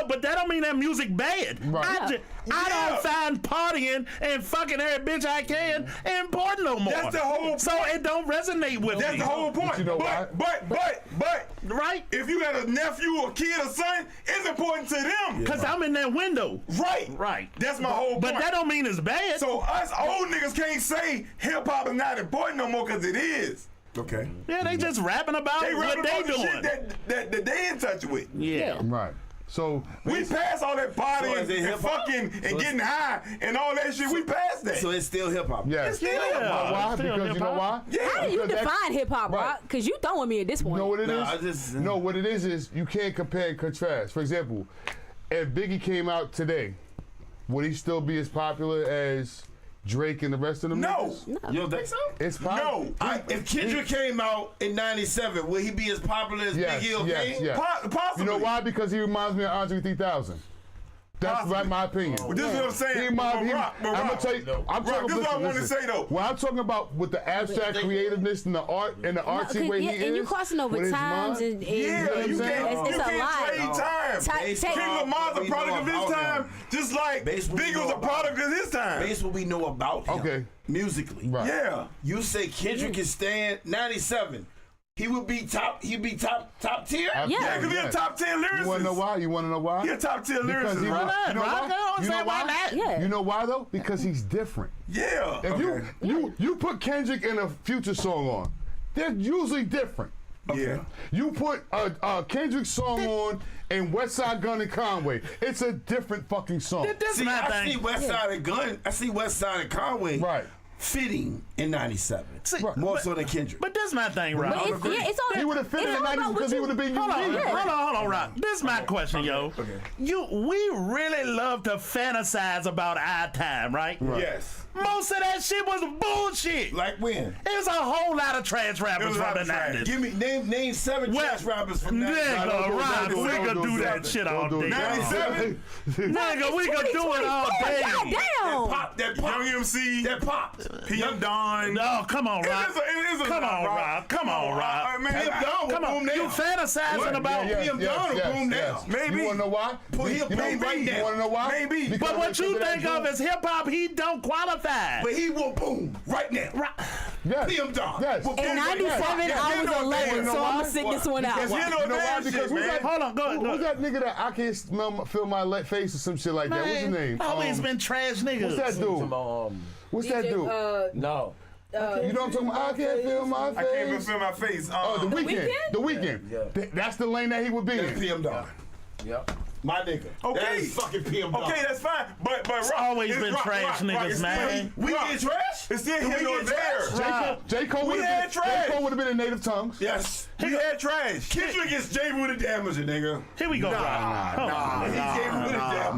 But that don't mean that music bad. Right. I don't find partying and fucking every bitch I can important no more. That's the whole So it don't resonate with That's me. the whole point. you know why? But, Right? if you got a nephew or kid or son, it's important to them. Because I'm in that window. Right. Right. That's my whole point. But that don't mean it's bad. So us old niggas can't say hip hop is not important no more because it is. Okay. Yeah, they just rapping about They what rapping they about the doing. shit that they in touch with. Yeah. Right. So We passed all that partying So is it and hip-hop? fucking and getting high and all that shit. We passed that. So it's still hip hop. yes. Yeah. Why? Still Because you know hip-hop. why? Yeah. How do you Because that's- define hip hop, Right. Rock? Because you throwing me at this You point. know what it is? No, I just- No, what it is you can't compare and contrast. For example, if Biggie came out today, would he still be as popular as Drake and the rest of them? No. niggas? You don't think so? It's popular. No. If Kendrick came out in '97, would he be as popular as Yes, Biggie or yes, Kane? yes. Possibly. You know why? Because he reminds me of Andre 3000. That's Possibly. right, my opinion. But this is what I'm saying. He reminds me. Rock, I'm gonna tell you. I'm Rock, talking. this is what I want to listen. say though. When I'm talking about with the abstract creativeness and the art and the artsy way he is, and you crossing over with his times mind, and Yeah, what you I'm can't, saying? it's you a can't lot. trade time. Take- King Lamar's a We product know of his about time, him. just like Based what we Big know was a about product of his time. Based what we know about him. Okay. Musically. Right. Yeah. You say Kendrick can stand 97. he would be top. He'd be top tier. Yeah, because he's a top 10 lyricist. You want to know why? You want to know why? He's a top 10 Because lyricist, he bro. was- you know why? You know why? Yeah. You know why though? Because he's different. Yeah. If you put Kendrick and a Future song on, they're usually different. Yeah. You put a Kendrick song on and West Side Gun and Conway, it's a different fucking song. See, I see West Side and Gun. I see West Side and Conway. Right. Fitting in '97, more so than Kendrick. But this my thing, Rob. But it's all. He would have fit in the 90s because he would have been unique. Hold on, Rob. This is my question, yo. We really love to fantasize about our time, right? Yes. Most of that shit was bullshit. Like when? It was a whole lot of trash rappers from the 90s. Give me name 7 trash rappers from that. Nigga, Rob, we could do that shit all day. 97? Nigga, we could do it all day. That pop. Young MC. That popped. PM Dawn. No, come on, Rob. Come on, Rob. Come on, Rob. Man, PM Dawn will Come on. boom now. You fantasizing about PM Dawn will boom now. Maybe. You want to know why? He'll boom right You now. want to know why? Maybe. Because But what you that think of as hip hop, he don't qualify. But he will boom right now. Yes. PM Dawn. Yes. Will boom In right now. 97, I was 11, so I'm gonna sit this one out. Because you know why? that Because shit, who's man. that? Hold on, go Who's ahead. that nigga that I can't feel my face or some shit like that? What's his name? Always been trash niggas. What's that dude? What's that dude? No. You know what I'm talking about? I can't feel my face. I can't even feel my face. Oh, the weekend. The weekend. Yeah. That's the lane that he would be That's in. PM Dawn. Yep. My nigga. Okay. That is fucking PM Dawn. Okay, that's fine. But Rock, always it's been Rock, trash Rock, niggas, it's man. still- We Rock, get trash? It's still here or get there. J. Cole We would had have trash. been in Native Tongues. Yes. We had trash. Kendrick is J. Wood the Damager, nigga. Here we go, Rob. Hold on. He J. Wood the Damager.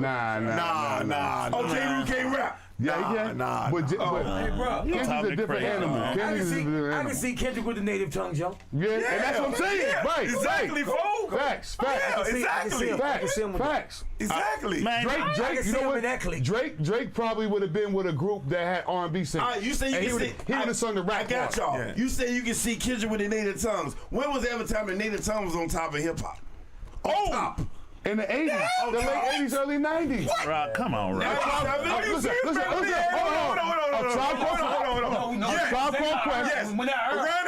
Nah. Oh, J. Wood can't rap. Yeah, he can. But Hey, bro. Kendrick's talking a different crazy, animal. man. Kendrick's a different I can animal. see Kendrick with the native tongue, yo. Yeah, and that's what I'm saying. Yeah, Right. exactly, right. folks. Facts. Yeah, Facts. exactly. Facts. Exactly. Man, Drake, I can you see know him what? in that clique. Drake probably would have been with a group that had R&B singers. You say you And can see. he would have sung the rap I got part. y'all. Yeah. You say you can see Kendrick with the native tongues. When was ever time the native tongue was on top of hip hop? On top. In the 80s, the late 80s, early 90s. Rob, come on, Rob. Listen, hold on. A Tribe Called Yes. Tribe Called Quest. Yes. When that Earl- Around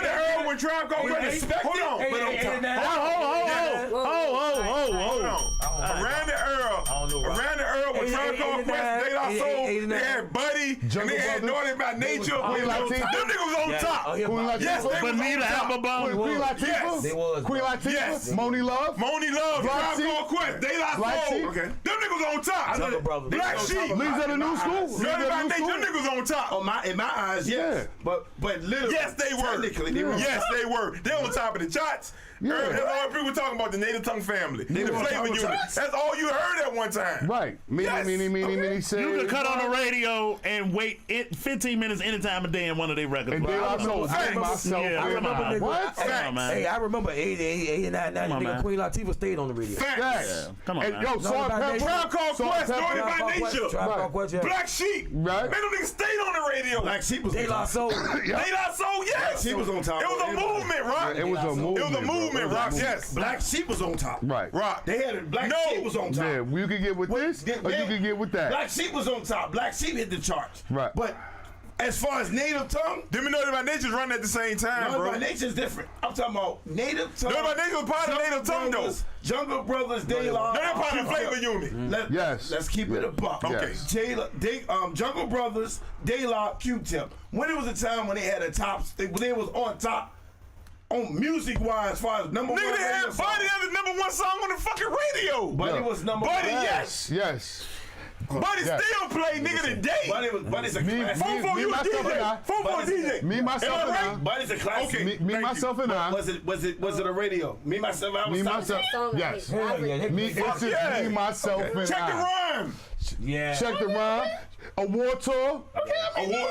the Earl, when Tribe Called Quest. Hold on. Hey, But on hey, top. hey, hey, Hold on. Around the Earl, around the Earl, when Tribe Called Quest, They Lost Soul, they had Buddy, and Jungle they had Brothers. Naughty by Nature. Queen Them Latifah. niggas was on top. Queen Latifah. Yes, they was on Bonita top. Applebum. Queen Latifah. Yes. They was, Queen bro. Latifah. Yes. Moni Love. Moni Love, Black Tribe Sheep. Called Quest, They Lost Black Soul. Sheep. Okay. Them niggas on top. Jungle Brothers. Black They Sheep. Leaves of the New School. Naughty by Nature, them niggas on top. In my eyes, yes. Yeah. But literally, Yes, they were. Technically, they were. Yes, they were. They on top of the charts. Yeah. That's all people talking about, the native tongue family. The were on top flavor of the unit. charts. That's all you heard at one time. Right. Yes. Many say. You could cut on the radio and wait 15 minutes anytime a day in one of their records. And then Rob. I told Facts. myself. Yeah, I remember come on. nigga. What? Come on, man. Hey, I remember 89, 90 on, nigga man. Queen Latifah stayed on the radio. Facts. Yes. Come on, And man. yo, Salt Naughty by Pepper. Nature. Tribe Called Salt Quest, Pepper. Naughty by Tribe Nature. Called Quest, yeah. Black Sheep. Right. Man, them niggas stayed on the radio. Black Sheep was They on top. lost soul. They Lost Soul, yes. She was on top. It was a movement, Rock. It was a movement. It was a bro. movement, It was a Rock. movement. Yes. Black Sheep was on top. Right. Rock. They had a Black No. Sheep was on top. Yeah, you can get with this, or you can get with that. Black Sheep was on top. Black Sheep hit the charts. Right. But as far as native tongue, Them and Naughty by Nature's running at the same time, Naughty bro. by Nature is different. I'm talking about native tongue. Naughty by Nature was part of native tongue, though. Jungle Brothers, De La. They're part of the flavor unit. Yes. Let's keep it a buck. Okay. Yes. Jungle Brothers, De La, Q-Tip. When it was a time when they had a top, they was on top. On music wise, as far as number one. Nigga, they radio had song. Buddy as the number one song on the fucking radio. Buddy was number Buddy, one. yes. Yes. Buddy Yes. still play nigga today. Buddy's a Me- classic. me- Fofo, you a myself, and I. DJ. Fofo a DJ. Me, myself, Am I and I. right? Buddy's a classic. Okay. Me, Thank myself, you. and I. Was it a radio? Me, myself, I was Me, top myself. 10. Yes. Hell yeah, Me, it's just yeah. me, myself, and Check the I. rhyme. Yeah. Check the rhyme. Award tour. Award.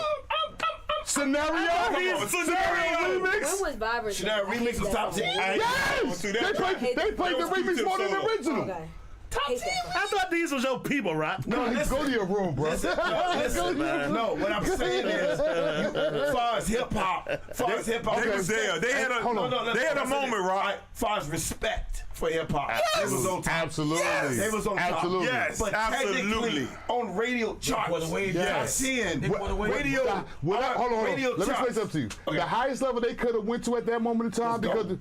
Scenario. Scenario. When Remix. was Vibrant? Chanel remix was top 10. Yes. They played the remix more than the original. Okay. I thought these was your people, right? No, go to your room, bro. Listen, no, what I'm saying is, as far as hip hop, They was there. They had a Hold on. they had a moment, right? As far as respect, for hip hop. They was on top. Absolutely. Yes. They was on top. Absolutely. Yes, But absolutely. technically, on radio charts, for the way Yes. They for the way radio. Hold on. Radio Let me charts. say something to you. Okay. The highest level they could have went to at that moment in time because,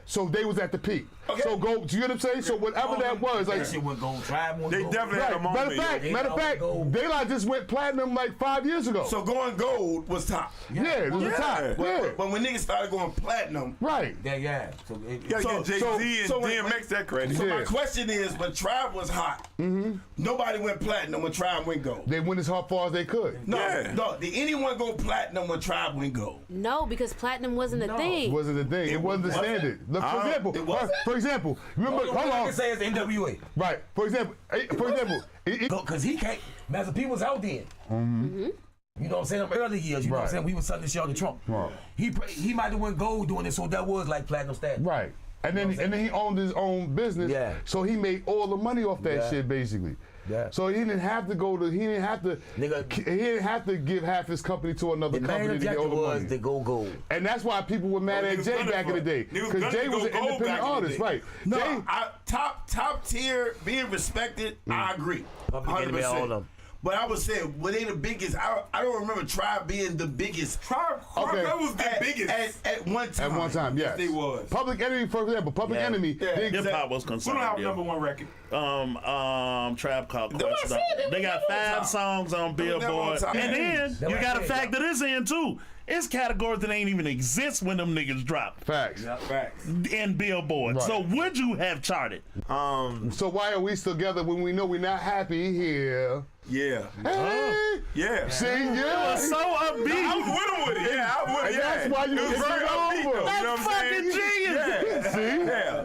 so they was at the peak. Okay. So go, do you know what I'm saying? So whatever that was, like, that shit went gold. Tribe went They gold. definitely had a right. moment. Matter of fact, Daylight just went platinum like 5 years ago. So going gold was top. yeah, it was the top. Yeah. But when niggas started going platinum, Right. Yeah. So You gotta So- get Jay-Z so- and so when- DMX that credit. so my Yeah. question is, when Tribe was hot, nobody went platinum when Tribe went gold. They went as far as they could. No, Yeah. no. Did anyone go platinum when Tribe went gold? No, because platinum wasn't a thing. It wasn't the thing. It wasn't the standard. Look, for example, remember, All hold I on. can say is the NWA. Right. For example, Because he can't. Master P was out then. You know what I'm saying? Them early years, you know what I'm Right. saying? We was selling shit on the trunk. Right. He might have went gold doing it, so that was like platinum status. right. And then he owned his own business. Yeah. So he made all the money off that Yeah. shit basically. Yeah. So he didn't have to he didn't have to give half his company to another The main company to get all objective the was money. to go gold. And that's why people were mad at niggas Jay gunning back in for the day. it. Niggas Because gunning Jay to was go an gold independent back in the artist, day. right? No, Jay, top tier, being respected. I agree. Public Enemy, all of them. But I would say, were they the biggest? I don't remember Tribe being the biggest. Tribe Okay. that was the biggest. At one time. at one time, yes. They was. Public Enemy, for example, Public Yeah. Enemy. Yeah. they- Hip hop was We don't concerned. have number one record. Trap Called That's what I Quest. said, They got never on 5 top. songs on They was never on Billboard. top. And then They you was got to big, factor this in too. It's categories that ain't even exist when them niggas drop Facts. Facts. in Billboard. Right. So would you have charted? So why are we still together when we know we're not happy here? Yeah. Hey, Yeah. see, yeah. So upbeat. I was with him with it. Yeah, I would. And Yeah. that's why you it was get very it upbeat, over. though, you know what I'm That's saying? fucking genius. Yeah. See? Yeah.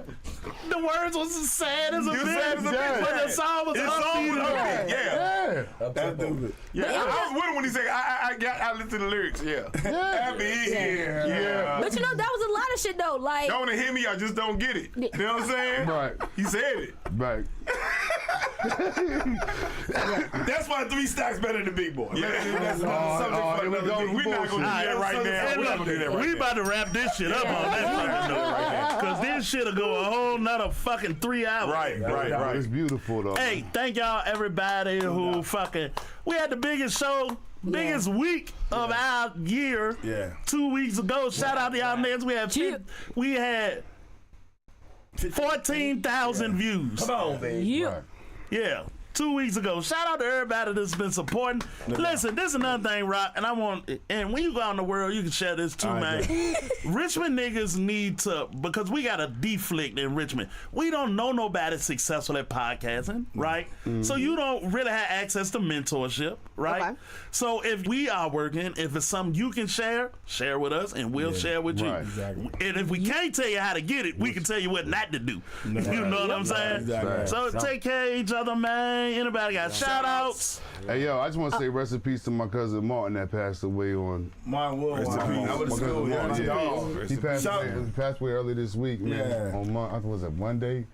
The words was as sad as a It was bitch, sad as a bitch, but yeah. the song was His song upbeat. was upbeat. Yeah. Yeah. That's stupid. Yeah, I was with him when he said, I listened to the lyrics. Yeah. Happy here. Yeah. But you know, that was a lot of shit though. Like, Y'all want to hear me? I just don't get it. You know what I'm saying? Right. He said it. Right. That's why 3 Stacks better than Big Boy. Yeah. That's another subject for here we another go. day. We're not going to do that right now. Hey, We're not look, going to do that right we now. about to wrap this shit up on that fucking note right now. Because this shit'll go a whole nother fucking 3 hours. Right. It's beautiful though. Hey, thank y'all everybody who fucking. We had the biggest show, biggest week of our year. Yeah. 2 weeks ago. Shout out to y'all niggas. We had 14,000 views. Come on, man. yeah. Yeah. 2 weeks ago. Shout out to everybody that's been supporting. Listen, this is another thing, Rock, and when you go out in the world, you can share this too, man. Richmond niggas need to, because we got a deflict in Richmond. We don't know nobody successful at podcasting, right? So you don't really have access to mentorship, right? Okay. So if we are working, if it's something you can share with us, and we'll share with you. Right. Exactly. And if we can't tell you how to get it, we can tell you what not to do. You know what I'm saying? Exactly. So take care of each other, man. Anybody got shout outs? Hey, yo, I just want to say rest in peace to my cousin Martin that passed away on. Mine will. Rest in peace. I would My have cousin school. Yeah, Martin, dog. He passed Shout- away. He passed away early this week, man. Yeah. On I think was it Monday?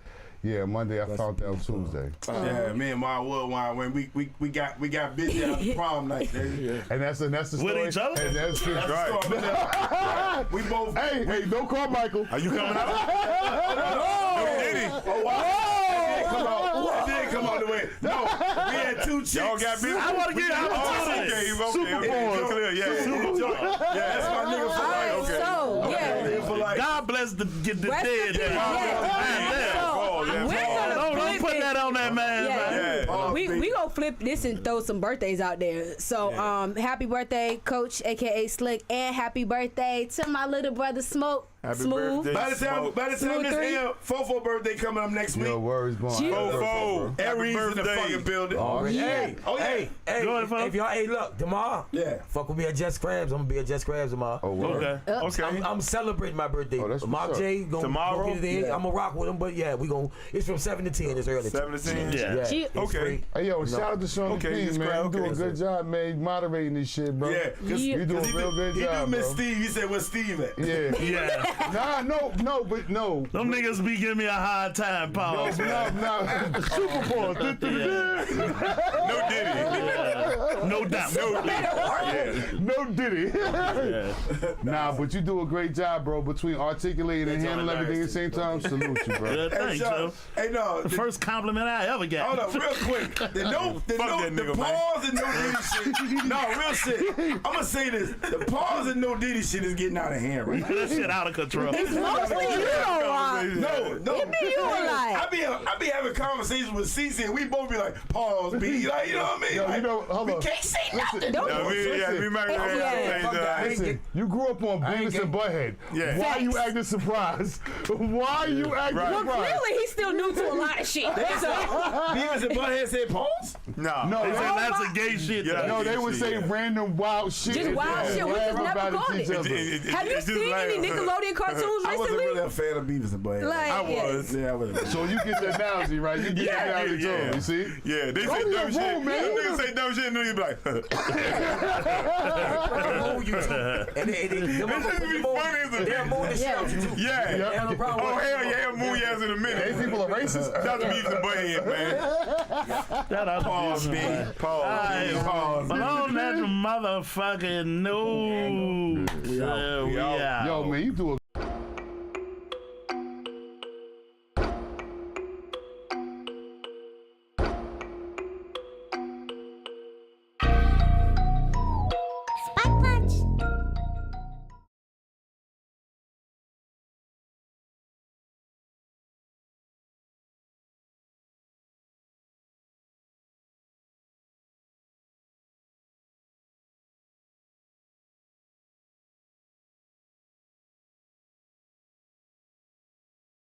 Yeah, Monday. I found out Tuesday. Yeah, me and my Will when we got busy after prom night. Baby. And that's the story. With each other? And that's true. That's the story. We both. Hey, don't call Michael. Are you coming out? No, did he? Oh wow! That did come out the way. No, we had 2 chicks. Y'all got busy? I want to get Oh, opportunity. okay, Super Bowl. clear. Yeah. Yeah, that's my nigga for life. Alright, okay. so yeah. Nigga for life. God bless the Rest dead. in peace. Yeah. So, we're gonna Don't flip put it. that on that man. Yeah. Yeah. We gonna flip this and throw some birthdays out there. So happy birthday, Coach, aka Slick, and happy birthday to my little brother Smoke. Happy Smooth. birthday. By the time Smooth this three. air, Fofo birthday coming up next week. Yo, worries born. Fofo. Aries Happy in the birthday. fucking building. Hey, Oh, yeah. hey, Go ahead, folks. if y'all, hey, look, tomorrow, Yeah. fuck with me at Just Crabs. I'm gonna be at Just Crabs tomorrow. Oh, word. Okay. Okay. I'm celebrating my birthday. Oh, that's Mark what's up. J gonna Tomorrow? go get it in. Yeah. I'm gonna rock with him, but yeah, it's from 7 to 10. It's early. 17. Yeah. Yeah. Chill. It's Okay. free. Hey, yo, shout out to Sean Okay, P, just man. crowd, You doing a okay. good job, man. Moderating this shit, bro. Yeah, cause You You doing a real good he job, do Miss bro. Steve. He said, "Where's Steve at?" Yeah. Yeah. But no. Them niggas be giving me a hard time, Paul. No. Super Bowl. No Diddy. No doubt. No Diddy. Nah, but you do a great job, bro. Between articulating and handling everything at the same time, salute you, bro. Yeah, thanks, Joe. Hey, no. The first compliment I ever got. Hold up, real quick. The pause and no Diddy shit. No, real shit. I'm gonna say this. The pause and no Diddy shit is getting out of hand right now. That shit out of control. It's mostly you, No. It be you a lot. I be having conversations with CC and we both be like, pause, B. Like, you know what I mean? Yo, like, you know, hold on. Can't say nothing. We might have Listen, you grew up on Beavis and Butthead. Yeah. Why are you acting surprised? Why are you acting Well, surprised? clearly he's still new to a lot of shit. Beavis and Butthead said pause? No. They said that's a gay shit. No, they would say random wild shit. Just wild shit. We just never called it. Have you seen any Nickelodeon cartoons I wasn't recently? really a fan of Beavis and Butthead. Like, I was. Yeah, I was. So you get the analogy, right? You get the analogy too, you see? Yeah, they say Go to dumb your shit. room, man. Them niggas say dumb shit and then you be like, They'll move the shit out you too. yeah. No problem. Oh, hell yeah, he'll move your ass in a minute. Hey, people are racist. Shout out to Beavis and Butthead, man. Shout out to Pause, B. Pause. But on that motherfucking news. We out. Yo, man, you do a